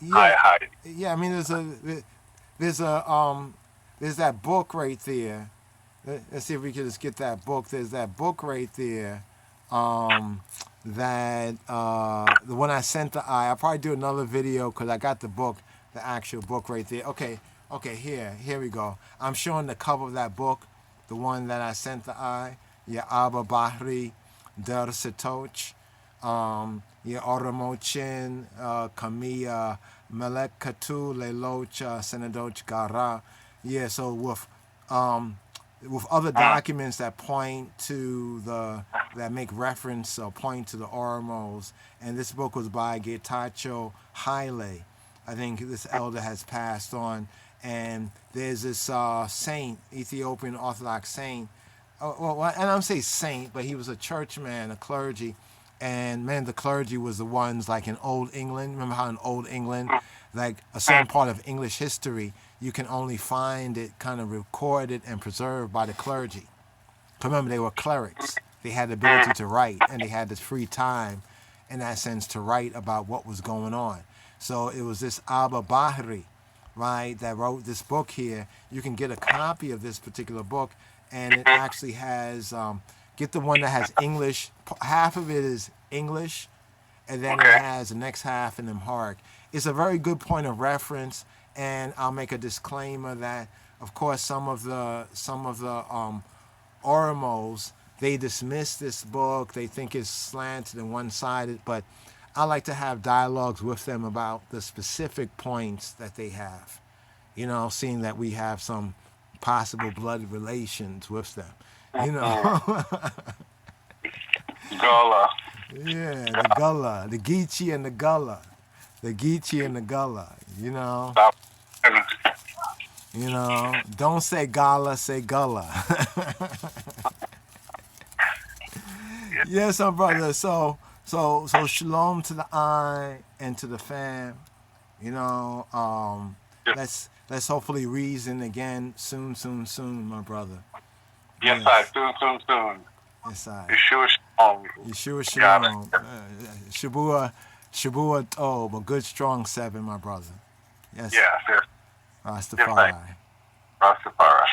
Yeah, yeah. I mean, there's that book right there. Let's see if we can just get that book. There's that book right there. that the one I sent the eye. I'll probably do another video because I got the book, the actual book right there. Okay, here we go. I'm showing the cover of that book, the one that I sent the eye. Ya Abba Bahri Der Setoch. Ya Oromochin Kamia Melekatu Lelocha Senadoch Gara. Yeah, so with other documents that point to that make reference or point to the Oromos, and this book was by Getachew Haile. I think this elder has passed on, and there's this saint, Ethiopian Orthodox saint. Well, and I'm saying saint, but he was a churchman, a clergy, and man, the clergy was the ones like in Old England. Remember how in Old England, like a certain part of English history, you can only find it kind of recorded and preserved by the clergy. Remember, they were clerics. They had the ability to write, and they had this free time, in that sense, to write about what was going on. So it was this Abba Bahri, right, that wrote this book here. You can get a copy of this particular book, and it actually has, get the one that has English. Half of it is English, and then it has the next half in Amharic. It's a very good point of reference, and I'll make a disclaimer that, of course, some of the Oromos, they dismiss this book. They think it's slanted and one-sided, but I like to have dialogues with them about the specific points that they have. You know, seeing that we have some possible blood relations with them. You know. Gullah. Yeah, the Gullah, the Geechee and the Gullah. The Geechee and the Gullah, you know. You know, don't say Gullah, say Gullah. Yes, my brother. So shalom to the eye and to the fam. You know, let's hopefully reason again soon, my brother. Yes, I soon. Yes, I. Yeshua Shalom. Shabua Tob, a good strong 7, my brother. Yes. Yes. Rastafari. Rastafari.